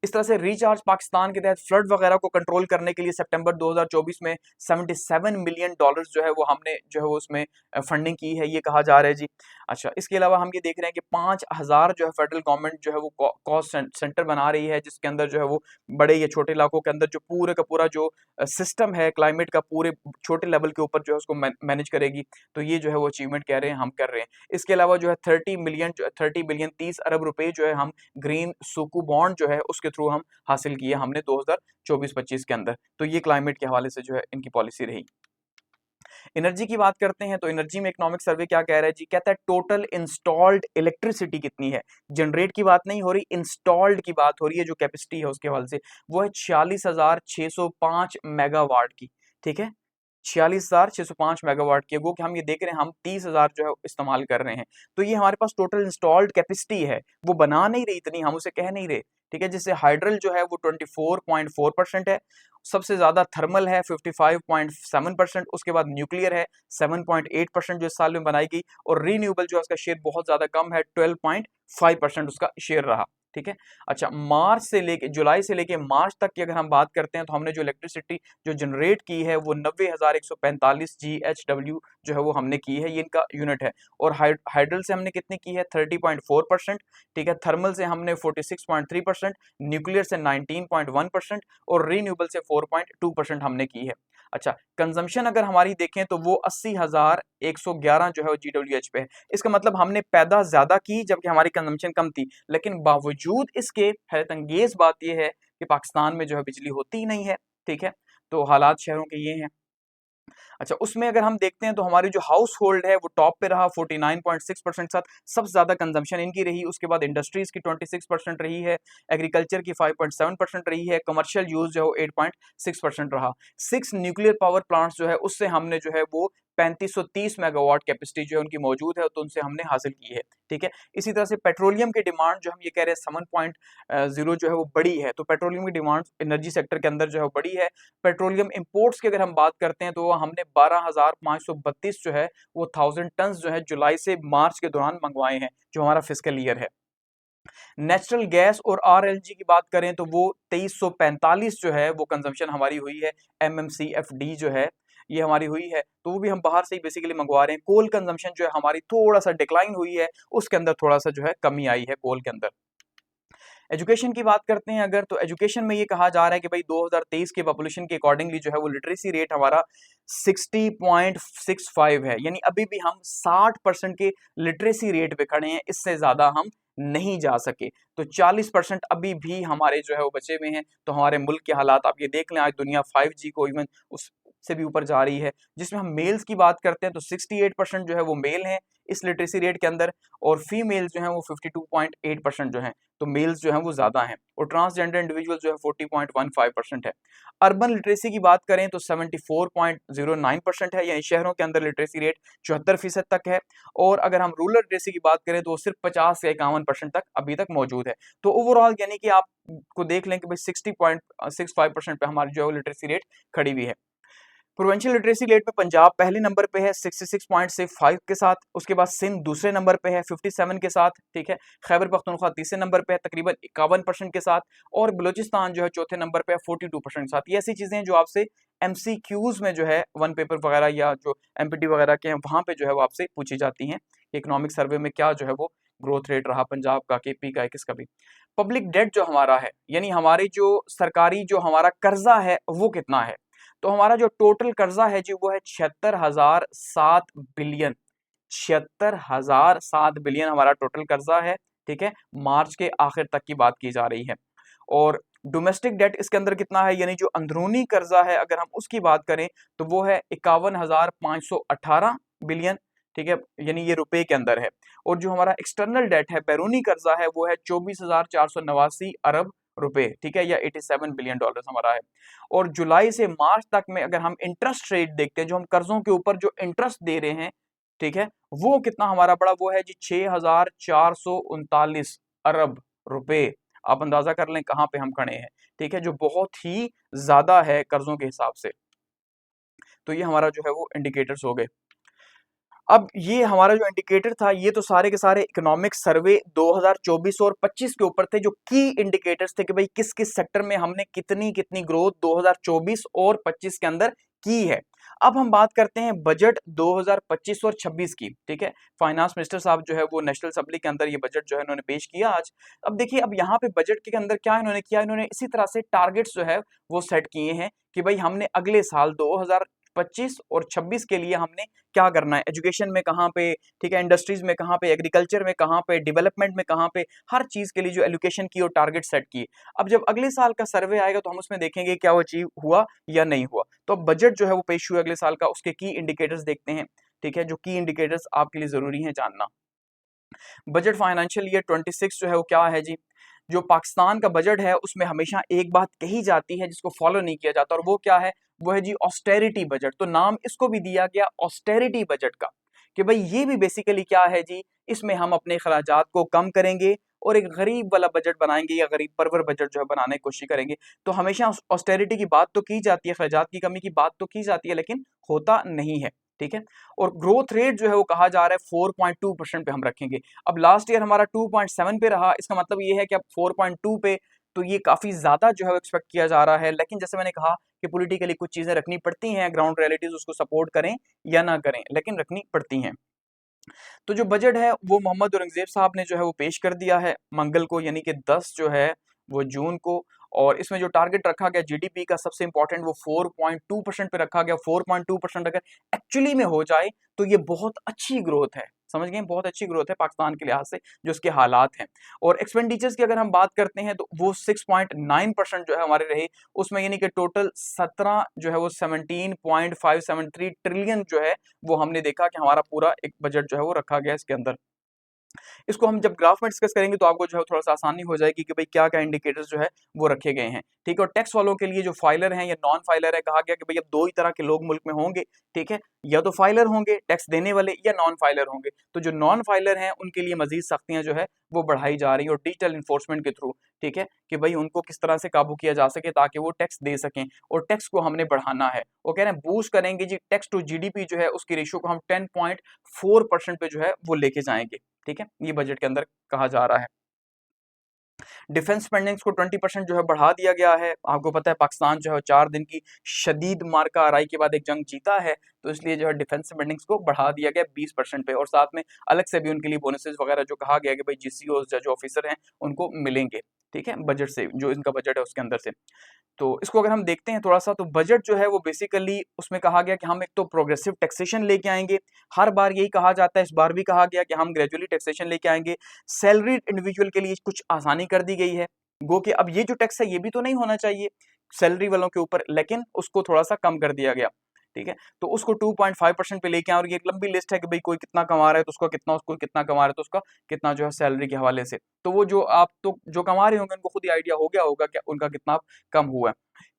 इस तरह से रिचार्ज पाकिस्तान के तहत फ्लड वगैरह को कंट्रोल करने के लिए सितंबर 2024 में 77 मिलियन डॉलर्स जो है वो हमने जो है वो उसमें फंडिंग की है, ये कहा जा रहा है जी। अच्छा, इसके अलावा हम ये देख रहे हैं कि 5000 जो है फेडरल गवर्नमेंट जो है वो कॉस्ट सेंटर बना रही है, जिसके अंदर जो है वो बड़े या छोटे इलाकों के अंदर जो पूरे का पूरा जो सिस्टम है क्लाइमेट का पूरे छोटे लेवल के ऊपर जो है उसको मैनेज करेगी। तो ये जो है वो अचीवमेंट कह रहे हैं हम कर रहे हैं। इसके अलावा जो है 30 बिलियन 30 अरब रुपए जो है हम ग्रीन सुकू बॉन्ड जो है उसके थ्रू हम हासिल किए हमने 2024-25 के अंदर। तो ये क्लाइमेट के हवाले से जो है इनकी पॉलिसी रही। एनर्जी की बात करते हैं तो एनर्जी में इकोनॉमिक सर्वे क्या कह रहा है जी, कहता है टोटल इंस्टॉल्ड इलेक्ट्रिसिटी कितनी है। जनरेट की बात नहीं हो रही, इंस्टॉल्ड की बात हो रही है, जो कैपेसिटी है उसके हवाले से वो है 46,605 मेगावाट की। ठीक है, 46,605 मेगावाट की। वो कि हम ये देख रहे हैं हम 30,000 जो है इस्तेमाल कर रहे हैं। तो ये हमारे पास टोटल इंस्टॉल्ड कैपेसिटी है, वो बना नहीं रही इतनी, हम उसे कह नहीं रहे। ठीक है, जिससे हाइड्रल जो है वो 24.4% है, सबसे ज्यादा थर्मल है 55.7%, उसके बाद न्यूक्लियर है 7.8% जो इस साल में बनाई गई, और रीन्यूएबल जो है उसका शेयर बहुत ज्यादा कम है 12.5% उसका शेयर रहा। ठीक है, अच्छा, मार्च से लेके जुलाई से लेके मार्च तक की अगर हम बात करते हैं तो हमने जो इलेक्ट्रिसिटी जो जनरेट की है वो 90,145 GHW जो है वो हमने की है, ये इनका यूनिट है। और हाइड्रल से हमने कितनी की है 30.4%। ठीक है, थर्मल से हमने 46.3%, न्यूक्लियर से 19.1% और रीन्यूएबल से 4.2% हमने की है। अच्छा, कंजम्पशन अगर हमारी देखें तो वो 80,111 जो है वो GWH पे है। इसका मतलब हमने पैदा ज्यादा की जबकि हमारी कंजम्पशन कम थी, लेकिन बावजूद इसके हैरत अंगेज बात यह है कि पाकिस्तान में जो है बिजली होती ही नहीं है। ठीक है, तो हालात शहरों के ये हैं। अच्छा, उसमें अगर हम देखते हैं तो हमारी जो हाउस होल्ड है वो टॉप पे रहा 49.6% साथ, सबसे ज्यादा कंजम्पशन इनकी रही। उसके बाद इंडस्ट्रीज की 26% रही है, एग्रीकल्चर की 5.7% रही है, कमर्शियल यूज जो है 8.6% रहा। 6 न्यूक्लियर पावर प्लांट्स जो है उससे हमने जो है वो 3530 मेगावाट कैपेसिटी जो है उनकी मौजूद है, तो उनसे हमने हासिल की है। ठीक है, इसी तरह से पेट्रोलियम की डिमांड जो हम ये कह रहे हैं 7.0 जो है वो बड़ी है, तो पेट्रोलियम की डिमांड एनर्जी सेक्टर के अंदर जो है बड़ी है। पेट्रोलियम इंपोर्ट्स की अगर हम बात करते हैं तो हमने 12,532 जो है वो 1000 टन जो है जुलाई से मार्च के दौरान मंगवाए हैं, जो हमारा फिस्कल ईयर है। नेचुरल गैस और आरएलजी की बात करें तो वो 2345 जो है वो कंजम्पशन हमारी हुई है। एमएमसीएफडी जो है ये हमारी हुई है, तो वो भी हम बाहर से ही बेसिकली मंगवा रहे हैं। कोल कंजम्पशन जो है हमारी थोड़ा सा डिक्लाइन हुई है, उसके अंदर थोड़ा सा जो है कमी आई है कोल के अंदर। एजुकेशन की बात करते हैं अगर, तो एजुकेशन में ये कहा जा रहा है कि भाई 2023 के पॉपुलेशन के अकॉर्डिंगली जो है वो लिटरेसी रेट हमारा 60.65 है, यानी अभी भी हम 60% के लिटरेसी रेट पे खड़े हैं, इससे ज्यादा हम नहीं जा सके। तो 40% अभी भी हमारे जो है वो बचे हुए हैं। तो हमारे मुल्क के हालात आप ये देख लें, आज दुनिया 5G को इवन उससे भी ऊपर जा रही है। जिसमें हम मेल्स की बात करते हैं तो 68% जो है वो मेल हैं इस लिटरेसी रेट के अंदर, और फीमेल्स जो हैं वो 52.8% जो हैं, तो मेल्स जो हैं वो ज्यादा हैं, और ट्रांसजेंडर इंडिविजुअल जो है 40.15% है। अर्बन लिटरेसी की बात करें तो 74.09% है, यानी शहरों के अंदर लिटरेसी रेट 74% तक है। और अगर हम रूरल लिटरेसी की बात करें तो वो सिर्फ 50 से 51% तक अभी तक मौजूद है। तो ओवरऑल यानी कि आप को देख लें कि भाई 60.65% पे हमारी जो है लिटरेसी रेट खड़ी हुई है। प्रोविंशियल लिटरेसी रेट में पंजाब पहले नंबर पे है 66.65 के साथ, उसके बाद सिंध दूसरे नंबर पे है 57 के साथ। ठीक है, खैबर पख्तूनख्वा तीसरे नंबर पे है तकरीबन 51% के साथ, और बलूचिस्तान जो है चौथे नंबर पे है 42% के साथ। ये ऐसी चीजें जो आपसे MCQs में जो है वन पेपर वगैरह या जो MPT वगैरह के हैं वहां पे जो है वो आपसे पूछी जाती हैं। इकोनॉमिक सर्वे में क्या जो है वो ग्रोथ रेट रहा पंजाब का, KP का, किसका भी। पब्लिक डेट जो हमारा है, यानी हमारी जो सरकारी जो हमारा कर्जा है वो कितना है, तो हमारा जो टोटल कर्जा है जी वो है 76,007 बिलियन। 76,007 बिलियन हमारा टोटल कर्जा है। ठीक है, मार्च के आखिर तक की बात की जा रही है। और डोमेस्टिक डेट इसके अंदर कितना है, यानी जो अंदरूनी कर्जा है अगर हम उसकी बात करें तो वो है 51,518 बिलियन, ठीक है, यानी ये रुपए के अंदर है। और जो हमारा एक्सटर्नल डेट है, बैरूनी कर्जा है, वो है 24,489 अरब रुपए, ठीक है, या 87 बिलियन डॉलर हमारा है। और जुलाई से मार्च तक में अगर हम इंटरेस्ट रेट देखते हैं, जो हम कर्जों के ऊपर जो इंटरेस्ट दे रहे हैं, ठीक है, वो कितना हमारा बड़ा, वो है जी 6,439 अरब रुपए। आप अंदाजा कर लें कहां पे हम खड़े हैं, ठीक है, जो बहुत ही ज्यादा है कर्जों के हिसाब से। तो ये हमारा जो है वो इंडिकेटर्स हो गए। अब ये हमारा जो इंडिकेटर था, ये तो सारे के सारे इकोनॉमिक सर्वे 2024 और 25 के ऊपर थे, जो की इंडिकेटर्स थे कि भाई किस किस सेक्टर में हमने कितनी कितनी ग्रोथ 2024 और 25 के अंदर की है। अब हम बात करते हैं बजट 2025 और 26 की, ठीक है। फाइनेंस मिनिस्टर साहब जो है वो नेशनल असेंबली के अंदर ये बजट जो है उन्होंने पेश किया आज। अब देखिए, अब यहाँ पे बजट के अंदर क्या इन्होंने किया, इन्होंने इसी तरह से टारगेट्स जो है वो सेट किए हैं कि भाई हमने अगले साल 2025 और 26 के लिए हमने क्या करना है, एजुकेशन में कहाँ पे, ठीक है, इंडस्ट्रीज में कहाँ पे, एग्रीकल्चर में कहाँ पे, डेवलपमेंट में कहाँ पे, हर चीज के लिए जो एलोकेशन की और टारगेट सेट की। अब जब अगले साल का सर्वे आएगा तो हम उसमें देखेंगे क्या वो अचीव हुआ या नहीं हुआ। तो अब बजट जो है वो पेश हुआ अगले साल का, उसके की इंडिकेटर्स देखते हैं, ठीक है, जो की इंडिकेटर्स आपके लिए जरूरी है जानना। बजट फाइनेंशियल ईयर 26 जो है वो क्या है जी, जो पाकिस्तान का बजट है उसमें हमेशा एक बात कही जाती है जिसको फॉलो नहीं किया जाता, और वो क्या है, वो है जी ऑस्टेरिटी बजट। तो नाम इसको भी दिया गया ऑस्टेरिटी बजट का, कि भाई ये भी बेसिकली क्या है जी, इसमें हम अपने खर्चात को कम करेंगे और एक गरीब वाला बजट बनाएंगे, या गरीब परवर बजट जो है बनाने की कोशिश करेंगे। तो हमेशा ऑस्टेरिटी की बात तो की जाती है, खर्चात की कमी की बात तो की जाती है, लेकिन होता नहीं है, ठीक है। और ग्रोथ रेट जो है वो कहा जा रहा है 4.2% पे हम रखेंगे। अब लास्ट ईयर हमारा 2.7 पे रहा, इसका मतलब ये है कि अब 4.2 पे, तो ये काफी ज्यादा जो है एक्सपेक्ट किया जा रहा है। लेकिन जैसे मैंने कहा कि पॉलिटिकली कुछ चीजें रखनी पड़ती हैं, ग्राउंड रियलिटीज उसको सपोर्ट करें या ना करें, लेकिन रखनी पड़ती हैं। तो जो बजट है वो मोहम्मद औरंगजेब साहब ने जो है वो पेश कर दिया है मंगल को, यानी कि 10 जो है वो जून को। और इसमें जो टारगेट रखा गया जीडीपी का, सबसे इंपॉर्टेंट, वो 4.2% पे रखा गया। 4.2% अगर एक्चुअली में हो जाए तो ये बहुत अच्छी ग्रोथ है, समझ गए, बहुत अच्छी ग्रोथ है पाकिस्तान के लिहाज से जो इसके हालात हैं। और एक्सपेंडिचर्स की अगर हम बात करते हैं तो वो 6.9% जो है हमारे रहे उसमें, यानी कि टोटल 17 जो है वो 17.573 ट्रिलियन जो है वो हमने देखा कि हमारा पूरा एक बजट जो है वो रखा गया इसके अंदर। इसको हम जब ग्राफ में डिस्कस करेंगे तो आपको जो है थोड़ा सा आसानी हो जाएगी कि भाई क्या क्या इंडिकेटर्स जो है वो रखे गए हैं, ठीक है। और टैक्स वालों के लिए जो फाइलर हैं या नॉन फाइलर है, कहा गया कि भाई अब दो ही तरह के लोग मुल्क में होंगे, ठीक है, या तो फाइलर होंगे टैक्स देने वाले, या नॉन फाइलर होंगे। तो जो नॉन फाइलर हैं उनके लिए मजीद सख्तियां जो है वो बढ़ाई जा रही है, और डिजिटल इन्फोर्समेंट के थ्रू, ठीक है, कि भाई उनको किस तरह से काबू किया जा सके ताकि वो टैक्स दे सकें। और टैक्स को हमने बढ़ाना है, वो कह रहे हैं बूस्ट करेंगे जी, टैक्स टू जीडीपी जो है उसकी रेशियो को हम 10.4% पे जो है वो लेके जाएंगे, ठीक है, ये बजट के अंदर कहा जा रहा है। डिफेंस स्पेंडिंग्स को 20% जो है बढ़ा दिया गया है। आपको पता है पाकिस्तान जो है 4 दिन की शदीद मार्का आराई के बाद एक जंग जीता है, तो इसलिए जो है डिफेंस स्पेंडिंग्स को बढ़ा दिया गया 20% पे। और साथ में अलग से भी उनके लिए बोनसेस वगैरह जो कहा गया कि भाई जीसीओ जो ऑफिसर हैं उनको मिलेंगे, ठीक है, बजट से, जो इनका बजट है उसके अंदर से। तो इसको अगर हम देखते हैं थोड़ा सा, तो बजट जो है वो बेसिकली उसमें कहा गया कि हम एक तो प्रोग्रेसिव टैक्सेशन लेके आएंगे। हर बार यही कहा जाता है, इस बार भी कहा गया कि हम ग्रेजुअली टैक्सेशन लेके आएंगे। सैलरीड इंडिविजुअल के लिए कुछ आसानी कर दी गई है, गो कि अब ये जो टैक्स है ये भी तो नहीं होना चाहिए सैलरी वालों के ऊपर, लेकिन उसको थोड़ा सा कम कर दिया गया, ठीक है। तो उसको 2.5% पे लेके आए, और ये एक लंबी लिस्ट है कि भाई कोई कितना कमा रहा है तो उसका कितना, उसको कितना कमा रहा है तो उसका कितना जो है सैलरी के हवाले से। तो वो जो आप तो जो कमा रहे होंगे उनको खुद ही आइडिया हो गया होगा कि उनका कितना कम हुआ है।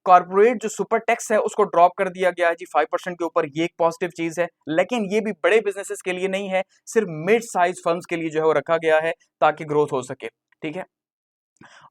कॉर्पोरेट जो सुपर टैक्स है उसको ड्रॉप कर दिया गया है जी 5% के ऊपर, ये एक पॉजिटिव चीज है। लेकिन ये भी बड़े बिजनेसेस के लिए नहीं है, सिर्फ मिड साइज फर्म्स के लिए जो है वो रखा गया है ताकि ग्रोथ हो सके, ठीक है।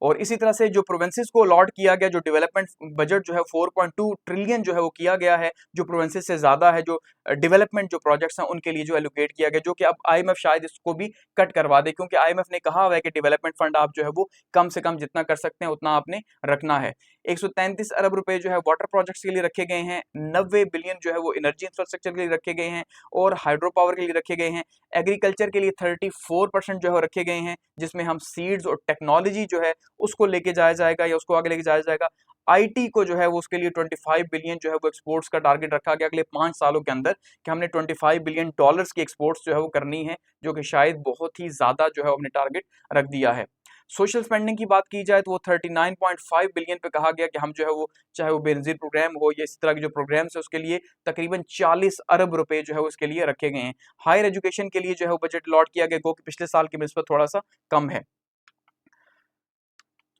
और इसी तरह से जो प्रोविंसेस को अलॉट किया गया, जो डेवलपमेंट बजट जो है 4.2 ट्रिलियन जो है वो किया गया है, जो प्रोविंसेस से ज्यादा है, जो डेवलपमेंट जो प्रोजेक्ट्स हैं उनके लिए जो एलोकेट किया गया, जो कि अब आईएमएफ शायद इसको भी कट करवा दे, क्योंकि आईएमएफ ने कहा हुआ है कि डेवलपमेंट फंड आप जो है वो कम से कम जितना कर सकते हैं उतना आपने रखना है। 133 अरब रुपए जो है वाटर प्रोजेक्ट्स के लिए रखे गए हैं, 90 बिलियन जो है वो एनर्जी इंफ्रास्ट्रक्चर के लिए रखे गए हैं, और हाइड्रो पावर के लिए रखे गए हैं। एग्रीकल्चर के लिए 34% जो है रखे गए हैं, जिसमें हम सीड्स और टेक्नोलॉजी जो है उसको लेके जाया जाएगा या उसको आगे लेके जाया जाएगा। आईटी को जो है वो उसके लिए 25 बिलियन जो है वो एक्सपोर्ट्स का टारगेट रखा गया अगले 5 सालों के अंदर, कि हमने 25 बिलियन डॉलर्स की एक्सपोर्ट्स जो है वो करनी है, जो कि शायद बहुत ही ज्यादा जो है हमने टारगेट रख दिया है। सोशल स्पेंडिंग की बात की जाए तो वो 39.5 बिलियन पे कहा गया कि हम जो है वो, चाहे वो बेनजीर प्रोग्राम हो या इस तरह के जो प्रोग्राम्स है, उसके लिए तकरीबन 40 अरब रुपए जो है उसके लिए रखे गए हैं। हायर एजुकेशन के लिए जो है वो बजट अलॉट किया गया, कि पिछले साल की निस्बत थोड़ा सा कम है।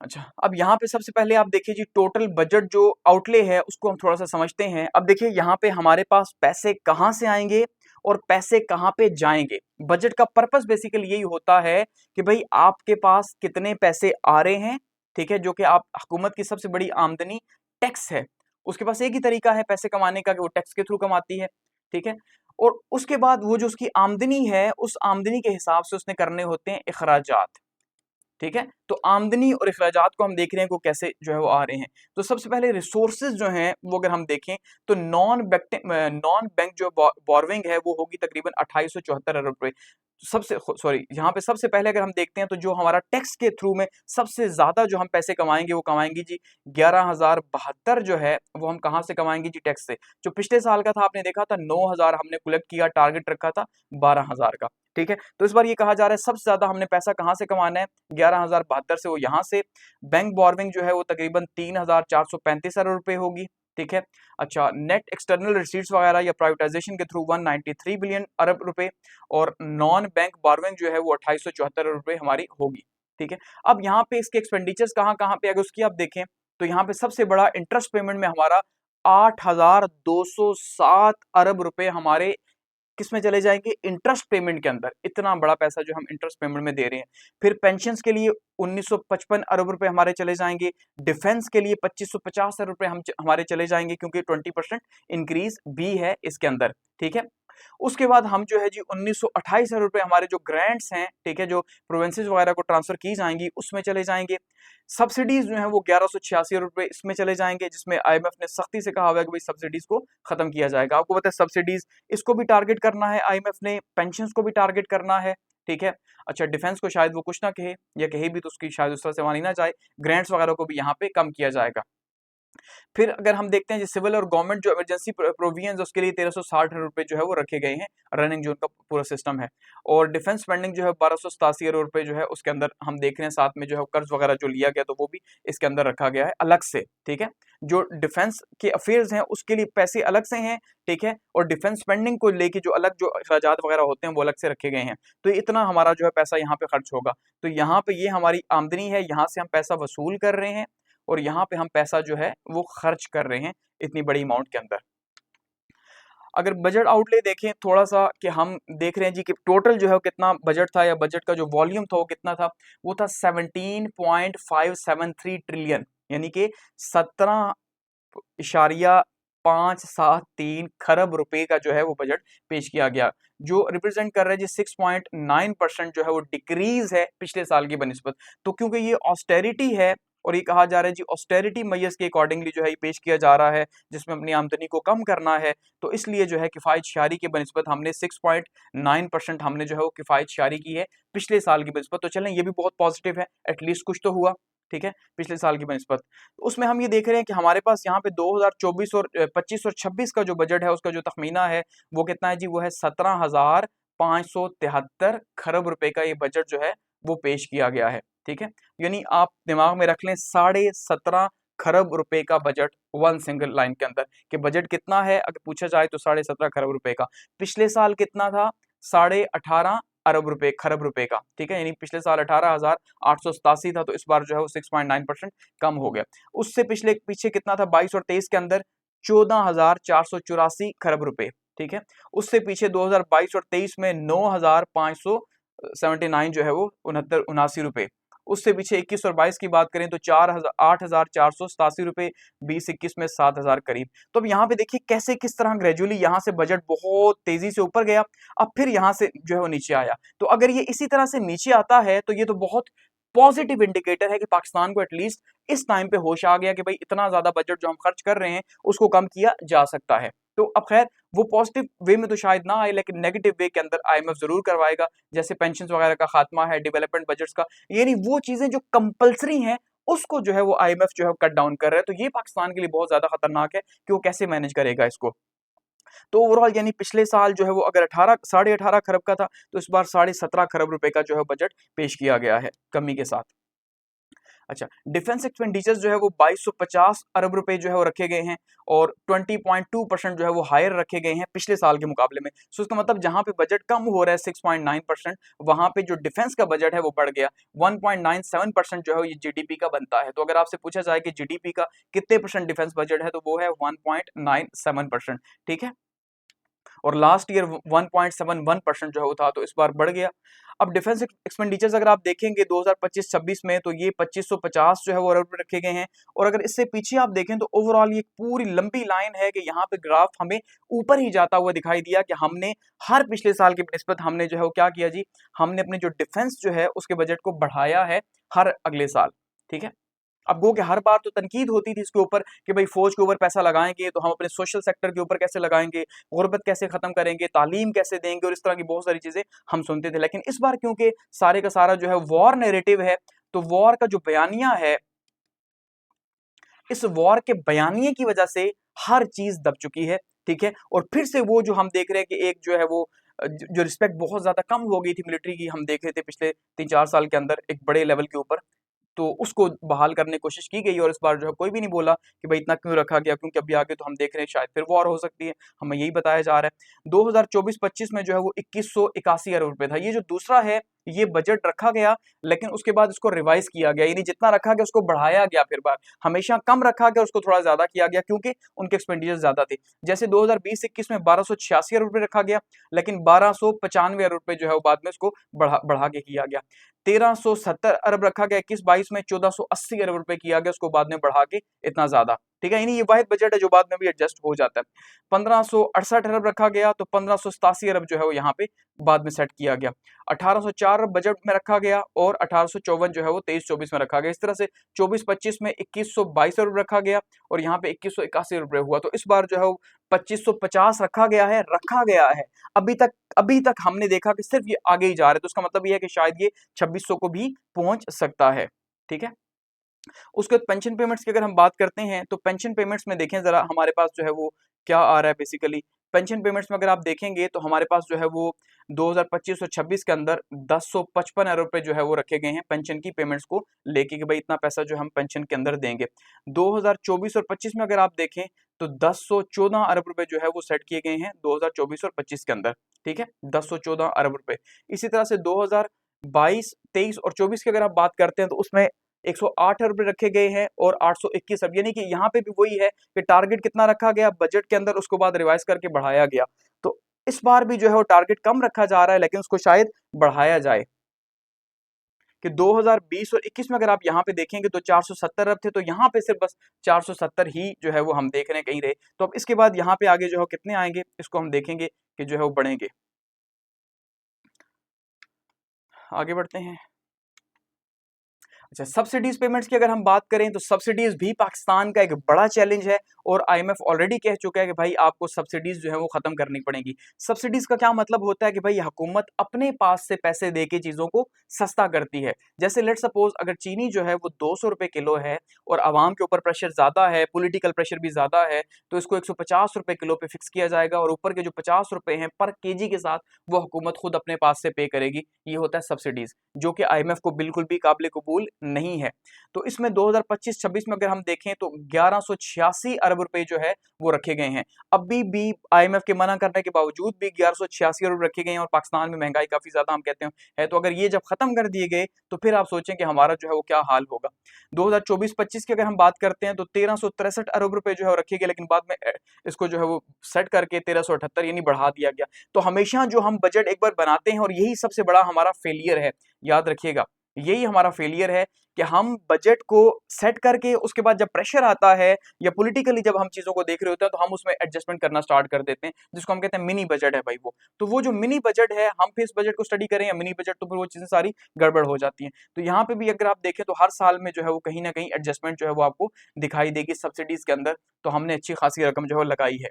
अच्छा, अब यहाँ पे सबसे पहले आप देखिए जी, टोटल बजट जो आउटले है उसको हम थोड़ा सा समझते हैं। अब देखिए यहाँ पे हमारे पास पैसे कहाँ से आएंगे और पैसे कहाँ पे जाएंगे। बजट का पर्पस बेसिकली यही होता है कि भाई आपके पास कितने पैसे आ रहे हैं, ठीक है, जो कि आप हुकूमत की सबसे बड़ी आमदनी टैक्स है, उसके पास एक ही तरीका है पैसे कमाने का कि वो टैक्स के थ्रू कमाती है, ठीक है। और उसके बाद वो जो उसकी आमदनी है, उस आमदनी के हिसाब से उसने करने होते हैं इखराजात, ठीक है। तो आमदनी और अखराजात को हम देख रहे हैं को कैसे जो है वो आ रहे हैं। तो सबसे पहले रिसोर्सेज जो हैं वो अगर हम देखें तो नॉन बैंक जो बोरविंग है वो होगी तकरीबन 2874 अरब रुपए। सबसे सॉरी, यहाँ पे सबसे पहले अगर हम देखते हैं तो जो हमारा टैक्स के थ्रू में सबसे ज्यादा जो हम पैसे कमाएंगे वो कमाएंगे जी 11,072 जो है वो हम कहाँ से कमाएंगे जी, टैक्स से। जो पिछले साल का था आपने देखा था 9,000 हमने कलेक्ट किया, टारगेट रखा था 12,000 का, ठीक है। तो इस बार ये कहा जा रहा है सबसे ज्यादा हमने पैसा कहाँ से कमाना है, 11,072 से, वो यहाँ से। बैंक बोरविंग जो है वो तकरीबन 3,435 अरब रुपए होगी, ठीक है। अच्छा, नेट एक्सटर्नल रिसीट्स वगैरह या प्राइवेटाइजेशन के थ्रू 193 बिलियन अरब रुपए, और नॉन बैंक बोरविंग जो है वो 2874 अरब रुपए हमारी होगी, ठीक है। अब यहाँ पे इसके एक्सपेंडिचर्स कहाँ कहाँ पे, अगर उसकी आप देखें तो यहाँ पे सबसे बड़ा इंटरेस्ट पेमेंट में हमारा 8,207 अरब रुपए हमारे किसमें चले जाएंगे, इंटरेस्ट पेमेंट के अंदर। इतना बड़ा पैसा जो हम इंटरेस्ट पेमेंट में दे रहे हैं। फिर पेंशन्स के लिए 1955 अरब रुपए हमारे चले जाएंगे। डिफेंस के लिए 2550 अरब रुपए हमारे चले जाएंगे, क्योंकि 20% इंक्रीज भी है इसके अंदर, ठीक है। उसके बाद हम जो है जी 1928 अरब रुपए हमारे जो ग्रांट्स हैं, ठीक है, जो प्रोविंसेस वगैरह को ट्रांसफर की जाएंगी उसमें चले जाएंगे। सब्सिडीज जो है वो 1186 अरब रुपए इसमें चले जाएंगे, जिसमें आईएमएफ ने सख्ती से कहा हुआ है कि भाई सब्सिडीज को खत्म किया जाएगा। आपको पता है सब्सिडीज, इसको भी टारगेट करना है आईएमएफ ने, पेंशन को भी टारगेट करना है, ठीक है। अच्छा, डिफेंस को शायद वो कुछ ना कहे, या कहे भी तो उसकी शायद उस तरह से मानी ना जाए। ग्रांट्स वगैरह को भी यहाँ पे कम किया जाएगा। फिर अगर हम देखते हैं जो सिविल और गवर्नमेंट जो इमरजेंसी प्रोविजन, उसके लिए 1360 रुपए जो है वो रखे गए हैं, रनिंग जो उनका पूरा सिस्टम है। और डिफेंस स्पेंडिंग जो है 1287 अरब रुपए जो है उसके अंदर हम देख रहे हैं, साथ में जो है कर्ज वगैरह जो लिया गया तो वो भी इसके अंदर रखा गया है अलग से, ठीक है। जो डिफेंस के अफेयर्स हैं उसके लिए पैसे अलग से हैं, ठीक है, और डिफेंस स्पेंडिंग को लेके जो अलग जो अखराजात वगैरह होते हैं वो अलग से रखे गए हैं। तो इतना हमारा जो है पैसा यहाँ पे खर्च होगा। तो यहाँ पे ये हमारी आमदनी है, यहाँ से हम पैसा वसूल कर रहे हैं, और यहाँ पे हम पैसा जो है वो खर्च कर रहे हैं इतनी बड़ी अमाउंट के अंदर। अगर बजट आउटले देखें थोड़ा सा, कि हम देख रहे हैं जी कि टोटल जो है वो कितना बजट था, या बजट का जो वॉल्यूम था वो कितना था, वो था 17.573 ट्रिलियन, यानी कि 17.573 खरब रुपए का जो है वो बजट पेश किया गया, जो रिप्रेजेंट कर रहा है जी 6.9% जो है वो डिक्रीज है पिछले साल की बनिस्बत। तो क्योंकि ये ऑस्टेरिटी है, और ये कहा जा रहा है जी ऑस्टेरिटी मैयर्स के अकॉर्डिंगली जो है ये पेश किया जा रहा है, जिसमें अपनी आमदनी को कम करना है, तो इसलिए जो है किफायत शारी की बनिस्बत हमने 6.9% हमने जो है वो किफायत शारी की है पिछले साल की बनिस्बत। तो चलें, ये भी बहुत पॉजिटिव है, एटलीस्ट कुछ तो हुआ, ठीक है, पिछले साल की बनिस्बत। तो उसमें हम ये देख रहे हैं कि हमारे पास यहाँ पे 2024 और 25 और 26 का जो बजट है उसका जो तखमीना है वो कितना है जी, वो है 17,573 खरब रुपए का ये बजट जो है वो पेश किया गया है, ठीक है। यानी आप दिमाग में रख लें 17.5 खरब रुपए का बजट वन सिंगल लाइन के अंदर, कि बजट कितना है अगर पूछा जाए तो 17.5 खरब रुपए का। पिछले साल कितना था, 18.5 अरब रुपए खरब रुपए का, ठीक है, यानी पिछले साल 18,887 था, तो इस बार जो है वो 6.9% कम हो गया। उससे पिछले पीछे कितना था 22 और 23 के अंदर, 14,484 खरब रुपए, ठीक है। उससे पीछे 2022 और 23 में 9,579 जो है वो 69 रुपए। उससे पीछे 21 और 22 की बात करें तो 8,487 रुपए, 20-21 में 7,000 करीब। तो अब यहाँ पे देखिए कैसे किस तरह ग्रेजुअली यहाँ से बजट बहुत तेजी से ऊपर गया, अब फिर यहाँ से जो है वो नीचे आया। तो अगर ये इसी तरह से नीचे आता है तो ये तो बहुत पॉजिटिव इंडिकेटर है कि पाकिस्तान को एटलीस्ट इस टाइम पे होश आ गया कि भाई इतना ज्यादा बजट जो हम खर्च कर रहे हैं उसको कम किया जा सकता है। तो अब खैर वो पॉजिटिव वे में तो शायद ना आए, लेकिन नेगेटिव वे के अंदर आईएमएफ जरूर करवाएगा, जैसे पेंशन वगैरह का खात्मा है, डेवलपमेंट बजट्स का, यानी वो चीजें जो कंपलसरी हैं उसको जो है वो IMF जो है कट डाउन कर रहा है। तो ये पाकिस्तान के लिए बहुत ज्यादा खतरनाक है कि वो कैसे मैनेज करेगा इसको। तो ओवरऑल यानी पिछले साल जो है वो अगर 18 खरब का था, तो इस बार 17.5 खरब रुपए का जो है बजट पेश किया गया है कमी के साथ। अच्छा, डिफेंस एक्सपेंडिचर्स जो है वो 2250 अरब रुपए जो है वो रखे गए हैं और 20.2% जो है वो हायर रखे गए हैं पिछले साल के मुकाबले में। सो इसका मतलब जहां पे बजट कम हो रहा है 6.9%, वहां पे जो डिफेंस का बजट है वो बढ़ गया 1.97% जो है ये जीडीपी का बनता है। तो अगर आपसे पूछा जाए कि जीडीपी का कितने परसेंट डिफेंस बजट है, तो वो है 1.97%। ठीक है, और लास्ट ईयर 1.71% जो है वो था, तो इस बार बढ़ गया। अब डिफेंस एक्सपेंडिचर्स अगर आप देखेंगे 2025-26 में, तो ये 2550 जो है वो अरब रखे गए हैं। और अगर इससे पीछे आप देखें तो ओवरऑल ये पूरी लंबी लाइन है कि यहाँ पे ग्राफ हमें ऊपर ही जाता हुआ दिखाई दिया कि हमने हर पिछले साल की निस्बत हमने जो है वो क्या किया जी, हमने अपने जो डिफेंस जो है उसके बजट को बढ़ाया है हर अगले साल। ठीक है, अब गो कि हर बार तो तनकीद होती थी इसके ऊपर कि भाई फौज के ऊपर पैसा लगाएंगे तो हम अपने सोशल सेक्टर के ऊपर कैसे लगाएंगे, गुर्बत कैसे खत्म करेंगे, तालीम कैसे देंगे, और इस तरह की बहुत सारी चीजें हम सुनते थे। लेकिन इस बार क्योंकि सारे का सारा जो है वॉर नैरेटिव है, तो वॉर का जो बयानिया है, इस वॉर के बयानिए की वजह से हर चीज दब चुकी है। ठीक है, और फिर से वो जो हम देख रहे हैं कि एक जो है वो जो रिस्पेक्ट बहुत ज्यादा कम हो गई थी मिलिट्री की, हम देख रहे थे पिछले 3-4 साल के अंदर एक बड़े लेवल के ऊपर, तो उसको बहाल करने की कोशिश की गई। और इस बार जो है कोई भी नहीं बोला कि भाई इतना क्यों रखा गया, क्योंकि अभी आगे तो हम देख रहे हैं शायद फिर वॉर हो सकती है, हमें यही बताया जा रहा है। 2024-25 में जो है वो 2181 अरब रुपए था। ये जो दूसरा है ये बजट रखा गया, लेकिन उसके बाद इसको रिवाइज किया गया, यानी जितना रखा गया उसको बढ़ाया गया, फिर बार हमेशा कम रखा गया उसको थोड़ा ज्यादा किया गया क्योंकि उनके एक्सपेंडिचर ज्यादा थे। जैसे 2020-21 में 1286 अरब रुपए रखा गया, लेकिन 1295 अरब रुपए जो है वो बाद में उसको बढ़ा के किया गया। 1370 अरब रखा गया 21-22 में, 1480 अरब रुपए किया गया, उसको बाद में बढ़ा के इतना ज्यादा। ठीक है, यानी ये वाहिद बजट है जो बाद में भी एडजस्ट हो जाता है। 1568 अरब रखा गया, तो 1587 अरब जो है वो यहाँ पे बाद में सेट किया गया। 1804 अरब बजट में रखा गया और 1854 जो है वो 23-24 में रखा गया। इस तरह से 24-25 में 2122 अरब रखा गया और यहाँ पे 2181 रुपए हुआ। तो इस बार जो है वो 2550 रखा गया है। अभी तक हमने देखा कि सिर्फ ये आगे ही जा रहा है, तो उसका मतलब ये है कि शायद ये 2600 को भी पहुंच सकता है। ठीक है, उसके बाद पेंशन पेमेंट्स की अगर हम बात करते हैं, तो पेंशन पेमेंट्स में देखें जरा हमारे पास जो है वो क्या आ रहा है। बेसिकली पेंशन पेमेंट्स में अगर आप देखेंगे तो हमारे पास जो है वो 2025 और 26 के अंदर 1055 अरब रुपए जो है वो रखे गए हैं पेंशन की पेमेंट्स को लेके कि भाई इतना पैसा जो हम पेंशन के अंदर देंगे। 2024 और 25 में अगर आप देखें तो 1014 अरब रुपए जो है वो सेट किए गए हैं 2024 और 25 के अंदर। ठीक है, 1014 अरब रुपए। इसी तरह से 2022, 23 और 24 की अगर आप बात करते हैं तो उसमें 108 अरब रखे गए हैं और 821 अरब, यानी कि यहाँ पे भी वही है कि टारगेट कितना रखा गया बजट के अंदर, उसको बाद रिवाइज करके बढ़ाया गया। तो इस बार भी जो है वो टारगेट कम रखा जा रहा है, लेकिन उसको शायद बढ़ाया जाए कि 2020 और 21 में अगर आप यहाँ पे देखेंगे तो 470 अरब थे, तो यहाँ पे सिर्फ बस 470 ही जो है वो हम देख रहे हैं कहीं रहे। तो अब इसके बाद यहाँ पे आगे जो है कितने आएंगे इसको हम देखेंगे कि जो है वो बढ़ेंगे। आगे बढ़ते हैं। अच्छा, सब्सिडीज पेमेंट्स की अगर हम बात करें तो सब्सिडीज भी पाकिस्तान का एक बड़ा चैलेंज है और आईएमएफ ऑलरेडी कह चुका है कि भाई आपको सब्सिडीज जो है वो खत्म करनी पड़ेगी। सब्सिडीज का क्या मतलब होता है कि भाई हुकूमत अपने पास से पैसे दे के चीजों को सस्ता करती है। जैसे लेट सपोज अगर चीनी जो है वो 200 रुपए किलो है और आवाम के ऊपर प्रेशर ज्यादा है, पॉलिटिकल प्रेशर भी ज्यादा है, तो इसको 150 रुपए किलो पे फिक्स किया जाएगा और ऊपर के जो 50 रुपए हैं पर केजी के साथ वो हुकूमत खुद अपने पास से पे करेगी। ये होता है सब्सिडीज, जो कि आईएमएफ को बिल्कुल भी काबिल कबूल नहीं है। तो इसमें 2025-26 में अगर हम देखें तो 1186 अरब रुपए जो है वो रखे गए हैं। अभी भी आईएमएफ के मना करने के बावजूद भी 1186 अरब रखे गए हैं और पाकिस्तान में महंगाई काफी ज्यादा हम कहते हैं है। तो अगर ये जब खत्म कर दिए गए तो फिर आप सोचें कि हमारा जो है वो क्या हाल होगा। 2024-25 की अगर हम बात करते हैं तो 1363 अरब रुपए जो है रखे गए, लेकिन बाद में इसको जो है वो सेट करके 1378 यानी बढ़ा दिया गया। तो हमेशा जो हम बजट एक बार बनाते हैं और यही सबसे बड़ा हमारा फेलियर है, याद रखिएगा यही हमारा फेलियर है कि हम बजट को सेट करके उसके बाद जब प्रेशर आता है या पॉलिटिकली जब हम चीजों को देख रहे होते हैं तो हम उसमें एडजस्टमेंट करना स्टार्ट कर देते हैं, जिसको हम कहते हैं मिनी बजट है भाई वो। तो वो जो मिनी बजट है, हम फिर इस बजट को स्टडी करें या मिनी बजट, तो फिर वो चीजें सारी गड़बड़ हो जाती हैं। तो यहाँ पे भी अगर आप देखें तो हर साल में जो है वो कहीं ना कहीं एडजस्टमेंट जो है वो आपको दिखाई देगी सब्सिडीज के अंदर। तो हमने अच्छी खासी रकम जो है लगाई है।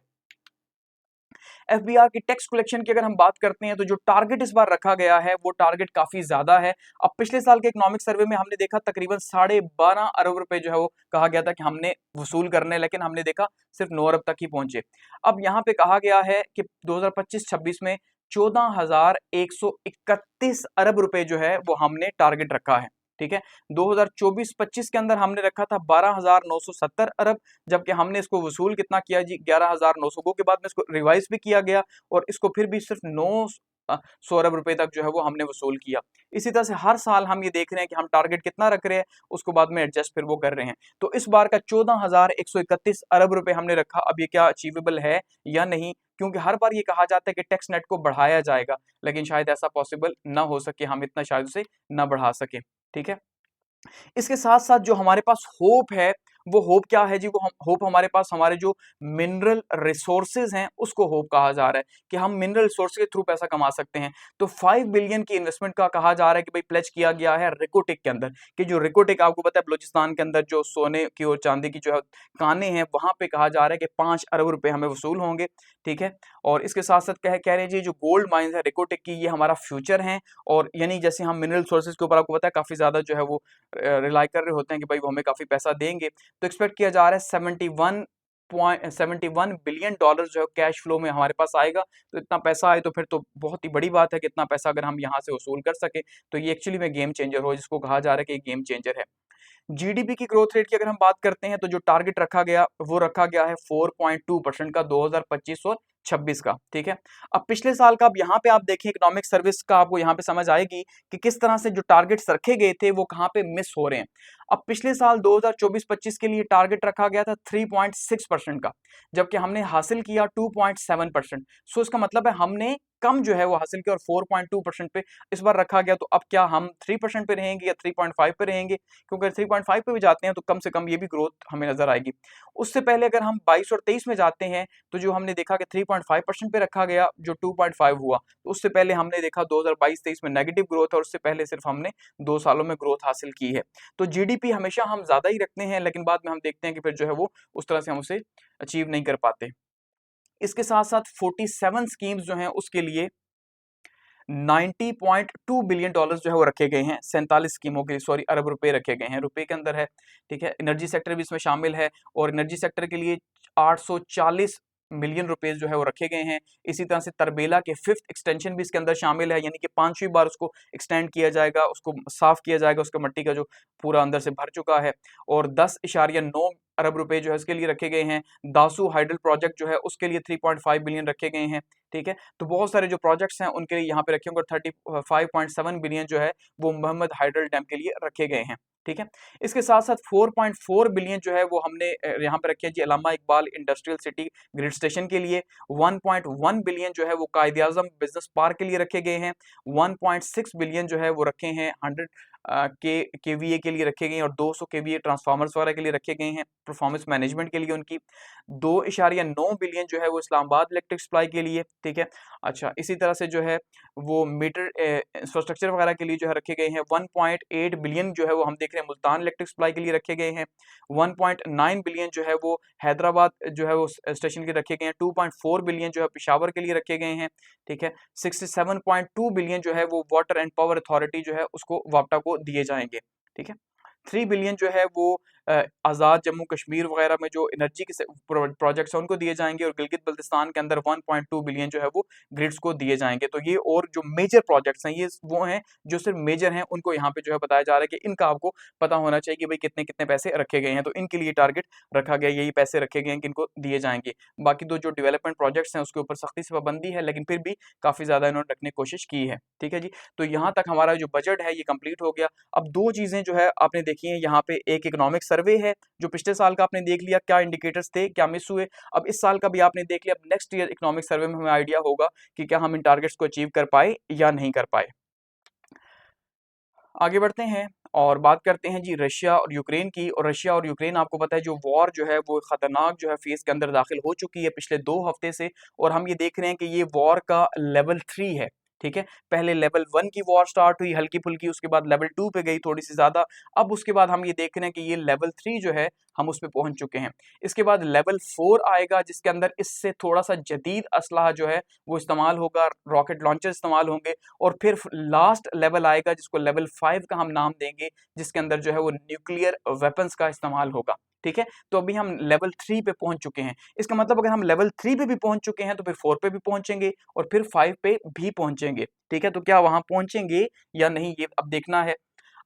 एफबीआर की टैक्स कलेक्शन की अगर हम बात करते हैं तो जो टारगेट इस बार रखा गया है वो टारगेट काफी ज्यादा है। अब पिछले साल के इकोनॉमिक सर्वे में हमने देखा तकरीबन 12.5 अरब रुपए जो है वो कहा गया था कि हमने वसूल करने, लेकिन हमने देखा सिर्फ 9 अरब तक ही पहुंचे। अब यहाँ पे कहा गया है कि 2025-26 में 14,131 अरब रुपए जो है वो हमने टारगेट रखा है। ठीक है, 2024-25 के अंदर हमने रखा था 12,970 अरब, जबकि हमने इसको वसूल कितना किया जी 11,900 के बाद में इसको रिवाइज भी किया गया और इसको फिर भी सिर्फ 900 अरब रुपए तक जो है वो हमने वसूल किया। इसी तरह से हर साल हम ये देख रहे हैं कि हम टारगेट कितना रख रहे हैं, उसको बाद में एडजस्ट फिर वो कर रहे हैं। तो इस बार का 14,131 अरब रुपए हमने रखा। अब ये क्या अचीवेबल है या नहीं, क्योंकि हर बार ये कहा जाता है कि टैक्स नेट को बढ़ाया जाएगा, लेकिन शायद ऐसा पॉसिबल ना हो सके, हम इतना शायद उसे ना बढ़ा सके। ठीक है, इसके साथ साथ जो हमारे पास होप है, वो होप क्या है जी, वो होप हमारे पास हमारे जो मिनरल रिसोर्सेज हैं उसको होप कहा जा रहा है कि हम मिनरल रिसोर्स के थ्रू पैसा कमा सकते हैं। तो 5 बिलियन की इन्वेस्टमेंट का कहा जा रहा है कि भाई प्लेज किया गया है रिकोटिक के अंदर, कि जो रिकोटिक आपको पता है बलूचिस्तान के अंदर जो सोने की और चांदी की जो है कानें हैं, वहां पे कहा जा रहा है कि 5 अरब रुपए हमें वसूल होंगे। ठीक है, और इसके साथ साथ कह रहे हैं जी जो गोल्ड माइंस है रिकोटिक की, ये हमारा फ्यूचर है। और यानी जैसे हम मिनरल रिसोर्सेज के ऊपर आपको पता है काफी ज्यादा जो है वो रिलाई कर रहे होते हैं कि भाई वो हमें काफी पैसा देंगे। तो एक्सपेक्ट किया जा रहा है 71 बिलियन डॉलर जो है कैश फ्लो में हमारे पास आएगा। तो इतना पैसा आए तो फिर तो बहुत ही बड़ी बात है कि इतना पैसा अगर हम यहाँ से वसूल कर सके तो ये एक्चुअली में गेम चेंजर हो, जिसको कहा जा रहा है कि गेम चेंजर है। जीडीपी की ग्रोथ रेट की अगर हम बात करते हैं तो जो टारगेट रखा गया वो रखा गया है 4.2% का 2025 और 26 का। ठीक है, अब पिछले साल का अब यहाँ पे आप देखें इकोनॉमिक सर्विस का, आपको यहाँ पे समझ आएगी कि किस तरह से जो टारगेट्स रखे गए थे वो कहाँ पे मिस हो रहे हैं। अब पिछले साल 2024-25 के लिए टारगेट रखा गया था 3.6% का, जबकि हमने हासिल किया 2.7%। सो इसका मतलब है हमने कम जो है वो हासिल किया और 4.2% पे इस बार रखा गया। तो अब क्या हम 3% पे रहेंगे या 3.5 पे रहेंगे, क्योंकि 3.5 पे भी जाते हैं तो कम से कम ये भी ग्रोथ हमें नजर आएगी। उससे पहले अगर हम 22 और 23 में जाते हैं तो जो हमने देखा कि 3.5% पे रखा गया जो 2.5 हुआ। तो उससे पहले हमने देखा 2022-23 में नेगेटिव ग्रोथ, और उससे पहले सिर्फ हमने 2 सालों में ग्रोथ हासिल की है। तो जीडीपी हमेशा हम ज्यादा ही रखते हैं, लेकिन बाद में हम देखते हैं कि फिर जो है वो उस तरह से हम उसे अचीव नहीं कर पाते। इसके साथ साथ 47 स्कीम्स जो हैं उसके लिए 90.2 बिलियन डॉलर्स जो है वो रखे गए हैं। 47 स्कीमों के लिए, सॉरी अरब रुपए रखे गए हैं, रुपए के अंदर है। ठीक है, एनर्जी सेक्टर भी इसमें शामिल है और एनर्जी सेक्टर के लिए 840 मिलियन रुपए जो है वो रखे गए हैं। इसी तरह से तरबेला के 5th एक्सटेंशन भी इसके अंदर शामिल है, यानी कि 5वीं बार उसको एक्सटेंड किया जाएगा, उसको साफ किया जाएगा, उसका मिट्टी का जो पूरा अंदर से भर चुका है। और 10.9 अरब रुपए जो है उसके लिए रखे गए हैं। दासू हाइडल प्रोजेक्ट जो है उसके लिए 3.5 बिलियन रखे गए हैं। ठीक है, तो बहुत सारे जो प्रोजेक्ट्स हैं उनके लिए यहाँ पे रखे होंगे। 35.7 बिलियन जो है वो मोहम्मद हाइडल डैम के लिए रखे गए हैं। ठीक है, इसके साथ साथ 4.4 बिलियन जो है वो हमने यहाँ पे रखे हैं जी Allama Iqbal industrial city grid station के लिए। 1.1 बिलियन जो है वो कायद आजम बिजनेस पार्क के लिए रखे गए हैं। 1.6 बिलियन जो है वो रखे हैं 100 केवीए के लिए रखे गए हैं और 200 केवीए ट्रांसफार्मर्स वगैरह के लिए रखे गए हैं परफॉर्मेंस मैनेजमेंट के लिए उनकी। 2.9 बिलियन जो है वो इस्लामाबाद इलेक्ट्रिक सप्लाई के लिए। ठीक है, अच्छा इसी तरह से जो है वो मीटर इंफ्रास्ट्रक्चर वगैरह के लिए जो है रखे गए हैं। 1.8 बिलियन जो है वो हम देख रहे हैं मुल्तान इलेक्ट्रिक सप्लाई के लिए रखे गए हैं। 1.9 बिलियन जो है वो हैदराबाद जो है वो स्टेशन के रखे गए हैं। 2.4 बिलियन जो है पेशावर के लिए रखे गए हैं। ठीक है, 67.2 बिलियन जो है वो वाटर एंड पावर अथॉरिटी जो है उसको वापटा को दिए जाएंगे। ठीक है, 3 बिलियन जो है वो आज़ाद जम्मू कश्मीर वगैरह में जो एनर्जी के प्रोजेक्ट्स हैं उनको दिए जाएंगे और गिलगित बल्तिस्तान के अंदर 1.2 बिलियन जो है वो ग्रिड्स को दिए जाएंगे। तो ये और जो मेजर प्रोजेक्ट्स हैं ये वो हैं जो सिर्फ मेजर हैं, उनको यहाँ पे जो है बताया जा रहा है कि इनका आपको पता होना चाहिए कि भाई कितने कितने पैसे रखे गए हैं। तो इनके लिए टारगेट रखा गया, यही पैसे रखे गए हैं कि इनको दिए जाएंगे। बाकी दो जो डेवलपमेंट प्रोजेक्ट्स हैं उसके ऊपर सख्ती से पाबंदी है, लेकिन फिर भी काफ़ी ज़्यादा इन्होंने रखने की कोशिश की है। ठीक है जी, तो यहाँ तक हमारा जो बजट है ये कंप्लीट हो गया। अब दो चीज़ें जो है आपने देखी हैं यहाँ पे, एक इकोनॉमिक सर्वे है जो पिछले साल का आपने देख लिया क्या इंडिकेटर्स थे, क्या मिस हुए। अब इस साल का भी आपने देख लिया। अब नेक्स्ट ईयर इकोनॉमिक सर्वे में हमें आइडिया होगा कि क्या हम इन टारगेट्स को अचीव कर पाए या नहीं कर पाए। आगे बढ़ते हैं और बात करते हैं जी रशिया और यूक्रेन की। और रशिया और यूक्रेन आपको पता है जो वॉर जो है वो खतरनाक जो है फेज के अंदर दाखिल हो चुकी है पिछले 2 हफ्ते से। और हम ये देख रहे हैं कि ये वॉर का लेवल 3 है। ठीक है, पहले लेवल 1 की वॉर स्टार्ट हुई हल्की फुल्की, उसके बाद लेवल 2 पे गई थोड़ी सी ज्यादा। अब उसके बाद हम ये देख रहे हैं कि ये लेवल 3 जो है हम उस पे पहुंच चुके हैं। इसके बाद लेवल 4 आएगा जिसके अंदर इससे थोड़ा सा जदीद असलहा जो है वो इस्तेमाल होगा, रॉकेट लॉन्चर इस्तेमाल होंगे। और फिर लास्ट लेवल आएगा जिसको लेवल 5 का हम नाम देंगे, जिसके अंदर जो है वो न्यूक्लियर वेपन्स का इस्तेमाल होगा। ठीक है, तो अभी हम लेवल 3 पे पहुंच चुके हैं। इसका मतलब अगर हम लेवल 3 पे भी पहुंच चुके हैं तो फिर 4 पे भी पहुंचेंगे और फिर 5 पे भी पहुंचेंगे। ठीक है, तो क्या वहां पहुंचेंगे या नहीं ये अब देखना है।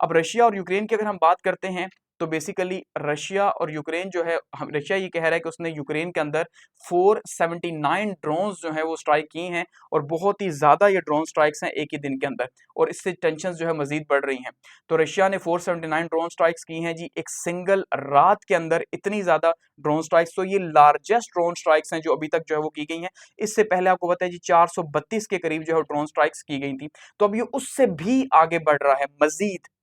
अब रशिया और यूक्रेन की अगर हम बात करते हैं तो बेसिकली रशिया और यूक्रेन जो है, रशिया ये कह रहा है कि उसने यूक्रेन के अंदर 479 ड्रोन्स जो है वो स्ट्राइक की हैं और बहुत ही ज्यादा ये ड्रोन स्ट्राइक्स हैं एक ही दिन के अंदर, और इससे टेंशन जो है मजीद बढ़ रही हैं। तो रशिया ने 479 ड्रोन स्ट्राइक्स की हैं जी एक सिंगल रात के अंदर, इतनी ज्यादा ड्रोन स्ट्राइक्स। तो ये लार्जेस्ट ड्रोन स्ट्राइक्स हैं जो अभी तक जो है वो की गई हैं। इससे पहले आपको पता है जी 432 के करीब जो है ड्रोन स्ट्राइक्स की गई थी। तो अब ये उससे भी आगे बढ़ रहा है मजीद।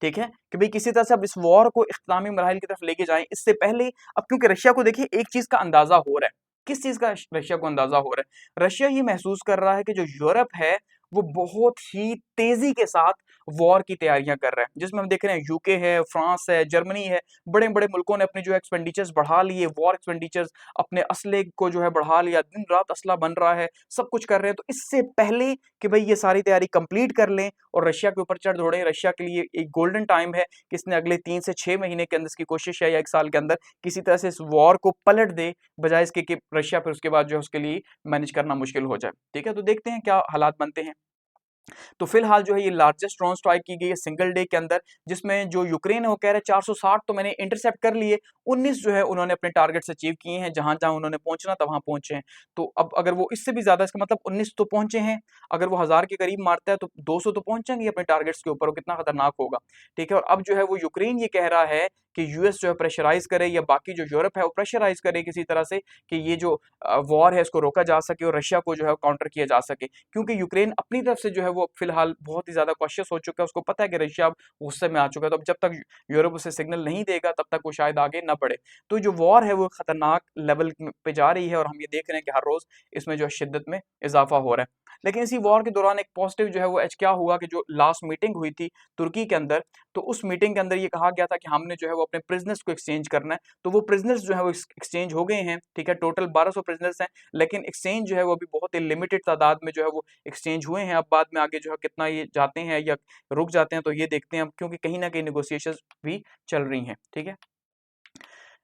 ठीक है, कि भाई किसी तरह से अब इस वॉर को इख्तितामी मराहिल की तरफ लेके जाएं। इससे पहले अब क्योंकि रशिया को देखिए एक चीज का अंदाजा हो रहा है। किस चीज का रशिया को अंदाजा हो रहा है? रशिया ये महसूस कर रहा है कि जो यूरोप है वो बहुत ही तेजी के साथ वॉर की तैयारियां कर रहा है, जिसमें हम देख रहे हैं यूके है, फ्रांस है, जर्मनी है, बड़े बड़े मुल्कों ने अपने जो एक्सपेंडिचर्स बढ़ा लिए, वॉर एक्सपेंडिचर्स, अपने असले को जो है बढ़ा लिया, दिन रात असला बन रहा है, सब कुछ कर रहे हैं। तो इससे पहले कि भाई ये सारी तैयारी कंप्लीट कर लें और रशिया के ऊपर चढ़ दौड़े, रशिया के लिए एक गोल्डन टाइम है कि इसने अगले 3 से 6 महीने के अंदर इसकी कोशिश है या 1 साल के अंदर किसी तरह से इस वॉर को पलट दे, बजाय इसके कि रशिया फिर उसके बाद जो है उसके लिए मैनेज करना मुश्किल हो जाए। ठीक है, तो देखते हैं क्या हालात बनते हैं। तो फिलहाल जो है ये लार्जेस्ट ड्रोन स्ट्राइक की गई है सिंगल डे के अंदर, जिसमें जो यूक्रेन है वो कह रहे हैं 460 तो मैंने इंटरसेप्ट कर लिए, 19 जो है उन्होंने अपने टारगेट्स अचीव किए हैं, जहां जहां उन्होंने पहुंचना था वहां पहुंचे हैं। तो अब अगर वो इससे भी ज्यादा, इसका मतलब 19 तो पहुंचे हैं, अगर वो 1000 के करीब मारता है तो 200 तो पहुंचेंगे अपने टारगेट्स के ऊपर, वो कितना खतरनाक होगा। ठीक है, और अब जो है वो यूक्रेन ये कह रहा है कि यूएस जो है प्रेशराइज करे या बाकी जो यूरोप है वो प्रेशराइज करे किसी तरह से कि ये जो वॉर है इसको रोका जा सके और रशिया को जो है काउंटर किया जा सके, क्योंकि यूक्रेन अपनी तरफ से जो है वो फिलहाल बहुत ही ज्यादा कॉशियस हो चुका है। उसको पता है कि रशिया अब गुस्से में आ चुका है, तो अब जब तक यूरोप उसे सिग्नल नहीं देगा तब तक वो शायद आगे न बढ़े। तो जो वॉर है वो खतरनाक लेवल पे जा रही है और हम ये देख रहे हैं कि हर रोज इसमें जो है शिद्दत में इजाफा हो रहा है। लेकिन इसी वॉर के दौरान एक पॉजिटिव जो है वो एज क्या हुआ कि जो लास्ट मीटिंग हुई थी तुर्की के अंदर, तो उस मीटिंग के अंदर ये कहा गया था कि हमने जो है वो अपने प्रिजनर्स को एक्सचेंज करना है। तो वो प्रिजनर्स जो है वो एक्सचेंज हो गए हैं। ठीक है, टोटल 1200 प्रिजनर्स हैं, लेकिन एक्सचेंज जो है वो अभी बहुत ही लिमिटेड तादाद में जो है वो एक्सचेंज हुए हैं। अब बाद में आगे जो है कितना ये जाते हैं या रुक जाते हैं तो ये देखते हैं, क्योंकि कहीं ना कहीं नेगोशिएशंस भी चल रही हैं। ठीक है,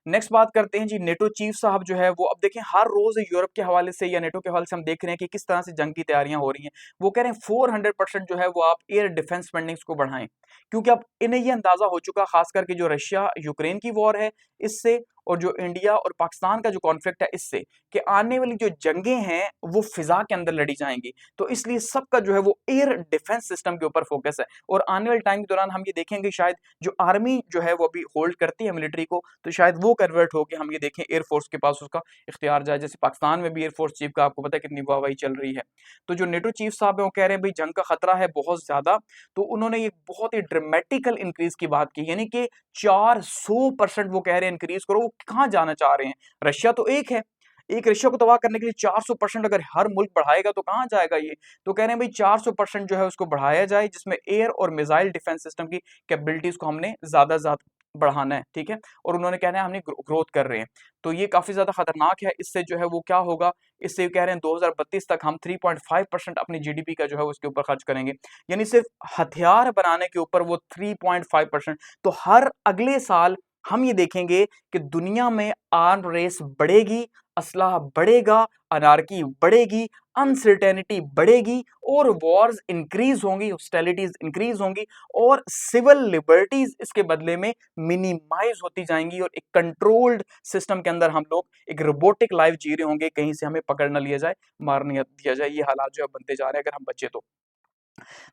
नेक्स्ट बात करते हैं जी नेटो चीफ साहब जो है वो, अब देखें हर रोज यूरोप के हवाले से या नेटो के हवाले से हम देख रहे हैं कि किस तरह से जंग की तैयारियां हो रही हैं। वो कह रहे हैं 400% जो है वो आप एयर डिफेंस स्पेंडिंग्स को बढ़ाएं, क्योंकि अब इन्हें ये अंदाजा हो चुका, खास करके जो रशिया यूक्रेन की वॉर है इससे, और जो इंडिया और पाकिस्तान का जो कॉन्फ्लिक्ट है इससे, कि आने वाली जो जंगें हैं वो फिजा के अंदर लड़ी जाएंगी। तो इसलिए सबका जो है वो एयर डिफेंस सिस्टम के ऊपर फोकस है। और आने वाले टाइम के दौरान हम ये देखेंगे शायद जो आर्मी जो है वो अभी होल्ड करती है मिलिट्री को, तो शायद वो कन्वर्ट होकर हम ये देखें एयरफोर्स के पास उसका इख्तियार जाए। जैसे पाकिस्तान में भी एयरफोर्स चीफ का आपको पता है कितनी वाहवाही चल रही है। तो जो नेटो चीफ साहब है वो कह रहे हैं भाई जंग का खतरा है बहुत ज्यादा। तो उन्होंने एक बहुत ही ड्रामेटिकल इंक्रीज की बात की, यानी कि 400% वो कह रहे हैं इंक्रीज करो। वो कहाँ जाना चाह रहे हैं? रशिया तो एक है, एक रशिया को तबाह करने के लिए 400% अगर हर मुल्क बढ़ाएगा तो कहां जाएगा ये? तो कह रहे हैं भाई 400% जो है उसको बढ़ाया जाए, जिसमें एयर और मिसाइल डिफेंस सिस्टम की कैपेबिलिटीज को हमने ज्यादा बढ़ाना है। ठीक है, और उन्होंने कहना है हमने ग्रोथ कर रहे हैं। तो ये काफी ज्यादा खतरनाक है। इससे जो है वो क्या होगा, इससे कह रहे हैं 2032 तक हम 3.5% अपनी जीडीपी का जो है उसके ऊपर खर्च करेंगे, यानी सिर्फ हथियार बनाने के ऊपर वो 3.5%। तो हर अगले साल हम ये देखेंगे कि दुनिया में आर्म रेस बढ़ेगी, असलाह बढ़ेगा, अनार्की बढ़ेगी, अनसर्टेनिटी बढ़ेगी और वॉर्स इंक्रीज होंगी, हॉस्टिलिटीज इंक्रीज होंगी और सिविल लिबर्टीज इसके बदले में मिनिमाइज होती जाएंगी। और एक कंट्रोल्ड सिस्टम के अंदर हम लोग एक रोबोटिक लाइफ जी रहे होंगे, कहीं से हमें पकड़ न लिया जाए, मार नहीं दिया जाए। ये हालात जो है बनते जा रहे हैं अगर हम बचे तो।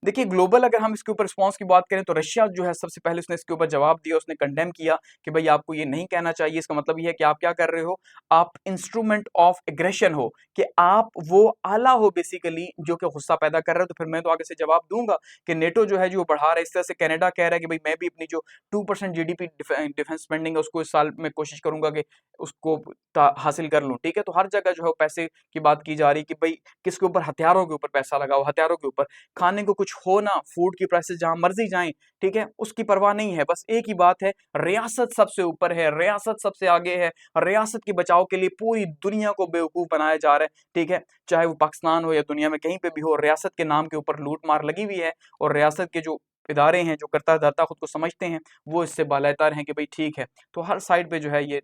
देखिए ग्लोबल अगर हम इसके ऊपर रिस्पांस की बात करें तो रशिया जो है सबसे पहले उसने इसके ऊपर जवाब दिया, उसने कंडेम किया कि भाई आपको ये नहीं कहना चाहिए। इसका मतलब ये है कि आप क्या कर रहे हो, आप इंस्ट्रूमेंट ऑफ एग्रेशन हो, कि आप वो आला हो बेसिकली जो कि गुस्सा पैदा कर रहे हो। तो फिर मैं तो आगे से जवाब दूंगा कि नेटो जो है जो बढ़ा रहा है। इस तरह से कनाडा कह रहा है कि भाई मैं भी अपनी जो 2% जीडीपी डिफेंस स्पेंडिंग है उसको इस साल में कोशिश करूंगा कि उसको हासिल कर लूं। ठीक है, तो हर जगह जो है पैसे की बात की जा रही है कि भाई किसके ऊपर, हथियारों के ऊपर पैसा लगाओ, हथियारों के ऊपर। खाने खाने को कुछ हो ना, फूड की प्राइसेस जहां मर्जी जाएं, ठीक है, उसकी परवाह नहीं है। बस एक ही बात है, रियासत सबसे ऊपर है, रियासत सबसे आगे है, रियासत के बचाव के लिए पूरी दुनिया को बेवकूफ बनाया जा रहा है, ठीक है, चाहे वो पाकिस्तान हो या दुनिया में कहीं पे भी हो, रियासत के नाम के ऊपर लूट मार लगी हुई है। और रियासत के जो इदारे हैं, जो करता धरता खुद को समझते हैं, वो इससे बालातर हैं कि भाई ठीक है। तो हर साइड पे जो है ये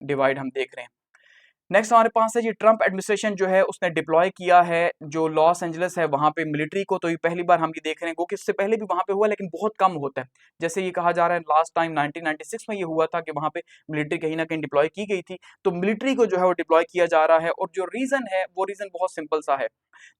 डिवाइड हम देख रहे हैं। नेक्स्ट हमारे पास है जी, ट्रंप एडमिनिस्ट्रेशन जो है उसने डिप्लॉय किया है जो लॉस एंजलिस है वहां पे मिलिट्री को। तो ये पहली बार हम ये देख रहे हैं, क्योंकि इससे पहले भी वहां पे हुआ लेकिन बहुत कम होता है। जैसे ये कहा जा रहा है लास्ट टाइम 1996 में ये हुआ था कि वहां पे मिलिट्री कहीं ना कहीं डिप्लॉय की गई थी। तो मिलिट्री को जो है वो डिप्लॉय किया जा रहा है, और जो रीजन है वो रीजन बहुत सिंपल सा है।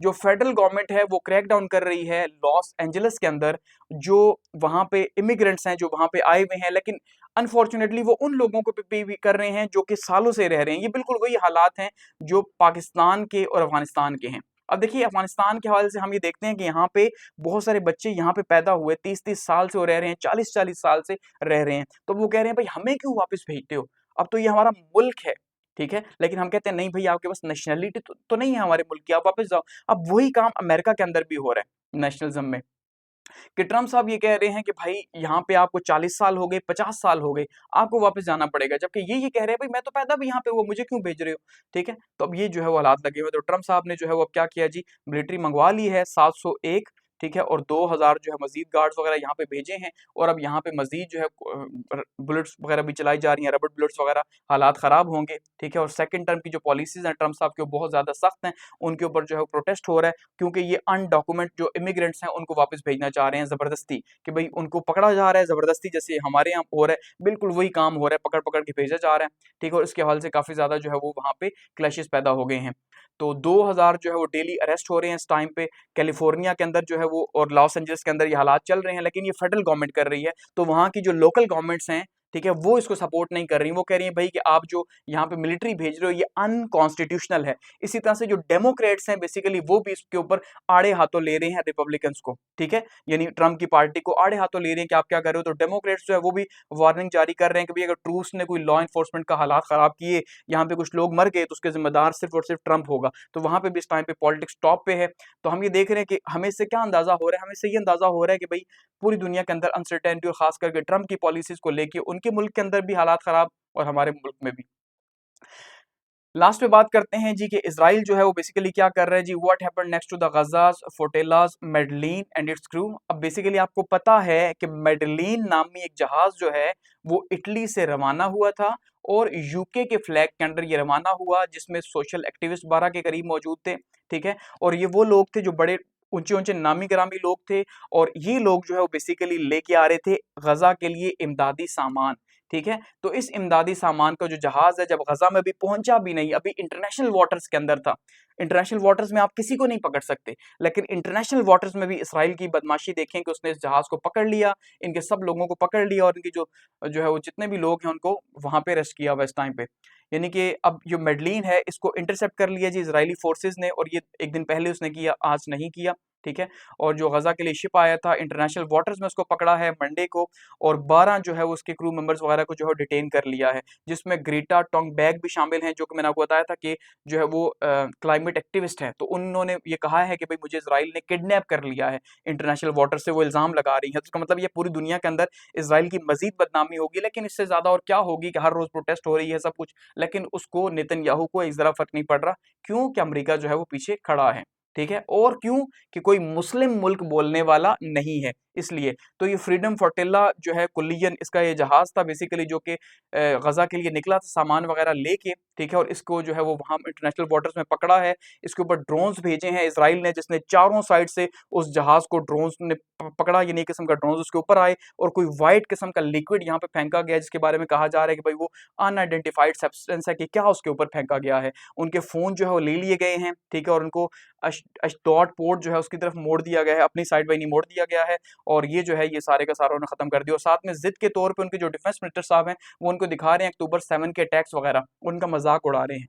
जो फेडरल गवर्नमेंट है वो क्रैक डाउन कर रही है लॉस एंजलिस के अंदर, जो वहां पे इमिग्रेंट्स हैं जो वहां पे आए हुए हैं, लेकिन अनफॉर्चुनेटली वो उन लोगों को पे भी कर रहे हैं जो कि सालों से रह रहे हैं। ये बिल्कुल वही हालात हैं जो पाकिस्तान के और अफगानिस्तान के हैं। अब देखिए, अफगानिस्तान के हवाले से हम ये देखते हैं कि यहाँ पे बहुत सारे बच्चे यहाँ पे पैदा हुए, 30-30 साल से वो रह रहे हैं, 40-40 साल से रह रहे हैं। तो वो कह रहे हैं भाई हमें क्यों वापस भेजते हो, अब तो ये हमारा मुल्क है, ठीक है। लेकिन हम कहते हैं नहीं भाई, आपके पास नेशनलिटी तो नहीं है हमारे मुल्क की, आप वापस जाओ। अब वही काम अमेरिका के अंदर भी हो रहा है नेशनलिज्म में, कि ट्रम्प साहब ये कह रहे हैं कि भाई यहाँ पे आपको 40 साल हो गए, 50 साल हो गए, आपको वापस जाना पड़ेगा। जबकि ये कह रहे हैं भाई मैं तो पैदा भी यहाँ पे हुआ, मुझे क्यों भेज रहे हो, ठीक है। तो अब ये जो है वो हालात लगे हुए। तो ट्रम्प साहब ने जो है वो अब क्या किया जी, मिलिट्री मंगवा ली है 701, ठीक है, और 2000 जो है मजीद गार्ड्स वगैरह यहाँ पे भेजे हैं। और अब यहाँ पे मजीद जो है बुलेट्स वगैरह भी चलाई जा रही हैं, रबड़ बुलेट्स वगैरह, हालात खराब होंगे, ठीक है। और सेकंड टर्म की जो पॉलिसीज हैं ट्रम्प साहब की वो बहुत ज्यादा सख्त हैं, उनके ऊपर जो है प्रोटेस्ट हो रहा है, क्योंकि ये अनडॉक्यूमेंट जो इमिग्रेंट्स हैं उनको वापस भेजना चाह रहे हैं जबरदस्ती, कि भाई उनको पकड़ा जा रहा है जबरदस्ती, जैसे हमारे यहाँ हो रहा है, बिल्कुल वही काम हो रहा है, पकड़ पकड़ के भेजा जा रहा है, ठीक है। और इसके हवाले से काफी ज्यादा जो है वो वहाँ पे क्लैशेस पैदा हो गए हैं। तो 2000 जो है वो डेली अरेस्ट हो रहे हैं इस टाइम पे कैलिफोर्निया के अंदर जो है वो, और लॉस एंजलिस के अंदर ये हालात चल रहे हैं। लेकिन ये फेडरल गवर्नमेंट कर रही है, तो वहाँ की जो लोकल गवर्नमेंट्स हैं, ठीक है, वो इसको सपोर्ट नहीं कर रही। वो कह रही है भाई कि आप जो यहाँ पे मिलिट्री भेज रहे हो ये अनकॉन्स्टिट्यूशनल है। इसी तरह से जो डेमोक्रेट्स हैं बेसिकली वो भी इसके ऊपर आड़े हाथों ले रहे हैं रिपब्लिकन्स को, ठीक है, यानी ट्रम्प की पार्टी को आड़े हाथों ले रहे हैं कि आप क्या कर रहे हो। तो डेमोक्रेट्स जो है वो भी वार्निंग जारी कर रहे हैं कि भाई अगर ट्रूस ने कोई लॉ इन्फोर्समेंट का हालात खराब किए, यहाँ पे कुछ लोग मर गए, तो उसके जिम्मेदार सिर्फ और सिर्फ ट्रम्प होगा। तो वहां पे भी इस टाइम पे पॉलिटिक्स टॉप पे है। तो हम ये देख रहे हैं कि हमें इससे क्या अंदाजा हो रहा है, हमें इससे ये अंदाजा हो रहा है कि भाई पूरी दुनिया के अंदर अनसर्टेनिटी, और खास करके ट्रम्प की पॉलिसीज को लेके उनके मुल्क के अंदर भी हालात खराब, और हमारे मुल्क में भी। लास्ट में बात करते हैं जी कि इसराइल जो है वो बेसिकली क्या कर रहा है जी, what happened next to the gajas fotelas Medellin and it's crew. अब बेसिकली आपको पता है कि मेडलिन नामी एक जहाज जो है वो इटली से रवाना हुआ था, और यूके के फ्लैग के अंडर ये रवाना हुआ, जिसमें सोशल एक्टिविस्ट 12 के करीब मौजूद थे, ठीक है। और ये वो लोग थे जो बड़े ऊंचे ऊंचे नामी गिरामी लोग थे, और ये लोग जो है वो बेसिकली लेके आ रहे थे गजा के लिए इमदादी सामान, ठीक है। तो इस इमदादी सामान का जो जहाज है जब गजा में भी पहुंचा भी नहीं, अभी इंटरनेशनल वाटर्स के अंदर था। इंटरनेशनल वाटर्स में आप किसी को नहीं पकड़ सकते, लेकिन इंटरनेशनल वाटर्स में भी इसराइल की बदमाशी देखें कि उसने इस जहाज को पकड़ लिया, इनके सब लोगों को पकड़ लिया, और इनकी जो है वो जितने भी लोग हैं उनको वहां पे अरेस्ट किया हुआ इस टाइम पे। यानी कि अब जो मेडलिन है इसको इंटरसेप्ट कर लिया जी इजरायली फोर्सेस ने, और ये एक दिन पहले उसने किया, आज नहीं किया, ठीक है। और जो गजा के लिए शिप आया था इंटरनेशनल वाटर्स में उसको पकड़ा है मंडे को, और 12 जो है वो उसके क्रू मेंबर्स वगैरह को जो है डिटेन कर लिया है, जिसमें ग्रेटा टोंगबैग भी शामिल हैं, जो कि मैंने आपको बताया था कि जो है वो क्लाइमेट एक्टिविस्ट हैं। तो उन्होंने ये कहा है कि भाई मुझे इसराइल ने किडनैप कर लिया है इंटरनेशनल वाटर से, वो इल्जाम लगा रही है। तो इसका मतलब ये पूरी दुनिया के अंदर इसराइल की मजीद बदनामी होगी, लेकिन इससे ज्यादा और क्या होगी कि हर रोज प्रोटेस्ट हो रही है सब कुछ, लेकिन उसको नेतन्याहू को एक जरा फर्क नहीं पड़ रहा, क्यों कि अमेरिका जो है वो पीछे खड़ा है, ठीक है। और क्यों कि कोई मुस्लिम मुल्क बोलने वाला नहीं है, इसलिए। तो ये फ्रीडम फोर्टेला जो है कुल्लियन इसका ये जहाज था बेसिकली, जो कि गजा के लिए निकला था सामान वगैरह लेके, ठीक है। और इसको जो है वो वहां इंटरनेशनल वाटर्स में पकड़ा है। इसके ऊपर ड्रोन्स भेजे हैं इसराइल ने, जिसने चारों साइड से उस जहाज को ड्रोन्स ने पकड़ा, ये नई किस्म का ड्रोन्स उसके ऊपर आए, और कोई वाइट किस्म का लिक्विड यहाँ पे फेंका गया, जिसके बारे में कहा जा रहा है कि भाई वो अनआइडेंटिफाइड सब्सटेंस है, कि क्या उसके ऊपर फेंका गया है। उनके फोन जो है वो ले लिए गए हैं, ठीक है, और उनको अशदोद पोर्ट जो है उसकी तरफ मोड़ दिया गया है, अपनी साइड बाई नहीं मोड़ दिया गया है। और ये जो है ये सारे का सारा उन्होंने खत्म कर दिया, और साथ में जिद के तौर पे उनके जो डिफेंस मिनिस्टर साहब हैं वो उनको दिखा रहे हैं अक्टूबर 7 के अटैक्स वगैरह, उनका मजाक उड़ा रहे हैं।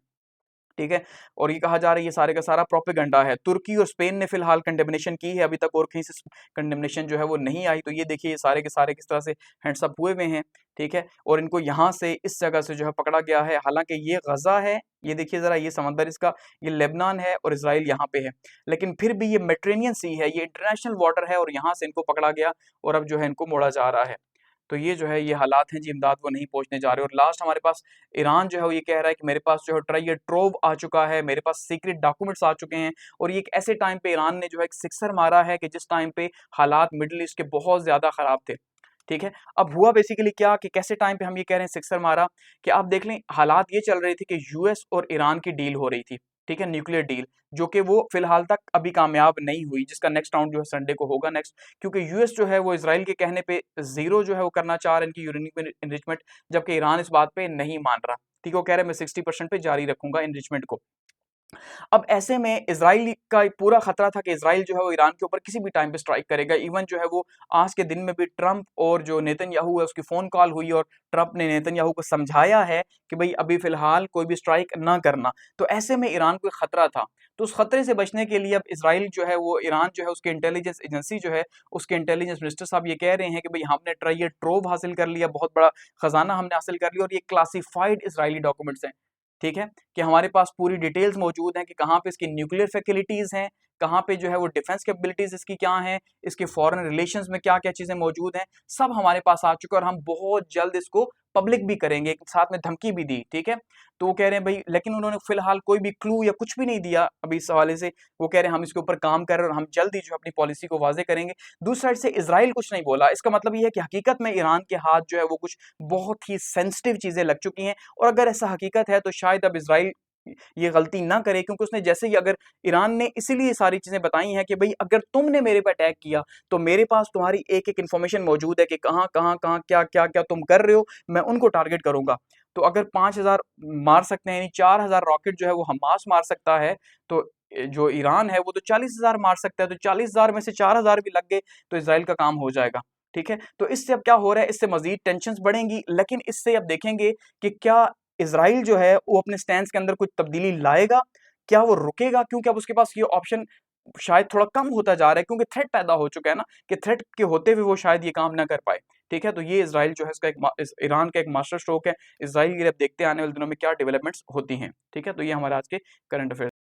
ठीक है। और ये कहा जा रहा है ये सारे का सारा प्रोपेगेंडा है। तुर्की और स्पेन ने फिलहाल कंडेमनेशन की है अभी तक, और कहीं से कंडेमनेशन जो है वो नहीं आई। तो ये देखिए ये सारे के सारे किस तरह से हैंड्स अप हुए हुए हैं, ठीक है। और इनको यहाँ से इस जगह से जो है पकड़ा गया है, हालांकि ये गजा है, ये देखिए जरा ये समंदर इसका, ये लेबनान है और इसराइल यहाँ पे है, लेकिन फिर भी ये मेडिटेरेनियन सी है, ये इंटरनेशनल वाटर है, और यहाँ से इनको पकड़ा गया और अब जो है इनको मोड़ा जा रहा है। तो ये जो है ये हालात हैं जी, इमदाद वो नहीं पहुंचने जा रहे। और लास्ट हमारे पास ईरान जो है वो ये कह रहा है कि मेरे पास जो है ट्राई ट्रोव आ चुका है, मेरे पास सीक्रेट डॉक्यूमेंट्स आ चुके हैं। और ये एक ऐसे टाइम पे ईरान ने जो है एक सिक्सर मारा है कि जिस टाइम पे हालात मिडिल ईस्ट के बहुत ज्यादा खराब थे, ठीक है। अब हुआ बेसिकली क्या कि कैसे टाइम पे हम ये कह रहे हैं सिक्सर मारा, कि आप देख लें हालात ये चल रहे थे कि यूएस और ईरान की डील हो रही थी, ठीक है, न्यूक्लियर डील, जो कि वो फिलहाल तक अभी कामयाब नहीं हुई, जिसका नेक्स्ट राउंड जो है संडे को होगा नेक्स्ट। क्योंकि यूएस जो है वो इसराइल के कहने पे जीरो जो है वो करना चाह रहे हैं इनकी यूरेनियम एनरिचमेंट, जबकि ईरान इस बात पे नहीं मान रहा, ठीक है। वो कह रहे हैं मैं 60% पे जारी रखूंगा एनरिचमेंट को। अब ऐसे में इजराइल का पूरा खतरा था कि इजराइल जो है वो ईरान के ऊपर किसी भी टाइम पे स्ट्राइक करेगा। इवन जो है वो आज के दिन में भी ट्रंप और जो नेतन्याहू है उसकी फोन कॉल हुई और ट्रंप ने नेतन्याहू को समझाया है कि भाई अभी फिलहाल कोई भी स्ट्राइक ना करना। तो ऐसे में ईरान को खतरा था, तो उस खतरे से बचने के लिए अब इजराइल जो है वो ईरान जो है उसकी इंटेलिजेंस एजेंसी जो है उसके इंटेलिजेंस मिनिस्टर साहब ये कह रहे हैं कि भाई हमने ट्राई ट्रोव हासिल कर लिया, बहुत बड़ा खजाना हमने हासिल कर लिया, और ये क्लासिफाइड इसराइली डॉक्यूमेंट्स हैं, ठीक है, कि हमारे पास पूरी डिटेल्स मौजूद हैं कि कहाँ पे इसकी न्यूक्लियर फैसिलिटीज हैं, कहाँ पे जो है वो डिफेंस कैपेबिलिटीज इसकी क्या हैं, इसके फॉरेन रिलेशंस में क्या क्या चीजें मौजूद हैं, सब हमारे पास आ चुका है और हम बहुत जल्द इसको पब्लिक भी करेंगे, साथ में धमकी भी दी, ठीक है। तो वो कह रहे हैं भाई, लेकिन उन्होंने फिलहाल कोई भी क्लू या कुछ भी नहीं दिया अभी इस हवाले से। वो कह रहे हैं हम इसके ऊपर काम कर रहे हैं और हम जल्द ही जो अपनी पॉलिसी को वाजे करेंगे। दूसरी साइड से इसराइल कुछ नहीं बोला, इसका मतलब ये है कि हकीकत में ईरान के हाथ जो है वो कुछ बहुत ही सेंसिटिव चीजें लग चुकी हैं। और अगर ऐसा हकीकत है तो शायद अब इसराइल ये गलती ना करे, क्योंकि उसने जैसे ही अगर ईरान ने इसीलिए सारी चीजें बताई हैं कि भाई अगर तुमने मेरे पे अटैक किया तो मेरे पास तुम्हारी एक एक इन्फॉर्मेशन मौजूद है कि कहाँ कहाँ कहाँ क्या क्या क्या तुम कर रहे हो, मैं उनको टारगेट करूंगा। तो अगर 5,000 मार सकते हैं, यानी 4,000 रॉकेट जो है वो हमास मार सकता है, तो जो ईरान है वो तो 40,000 मार सकता है। तो 40,000 में से 4,000 भी लग गए तो इसराइल का काम हो जाएगा, ठीक है। तो इससे अब क्या हो रहा है, इससे मजीद टेंशन बढ़ेंगी, लेकिन इससे अब देखेंगे कि क्या इसराइल जो है वो अपने स्टैंड के अंदर कुछ तब्दीली लाएगा, क्या वो रुकेगा, क्योंकि अब उसके पास ये ऑप्शन शायद थोड़ा कम होता जा रहा है, क्योंकि थ्रेट पैदा हो चुका है ना, कि थ्रेट के होते हुए वो शायद ये काम ना कर पाए, ठीक है। तो ये इसराइल जो है इसका ईरान का एक मास्टर स्ट्रोक है। इसराइल के लिए अब देखते हैं आने वाले दिनों में क्या डेवलपमेंट्स होती हैं, ठीक है। तो ये हमारे आज के करंट अफेयर।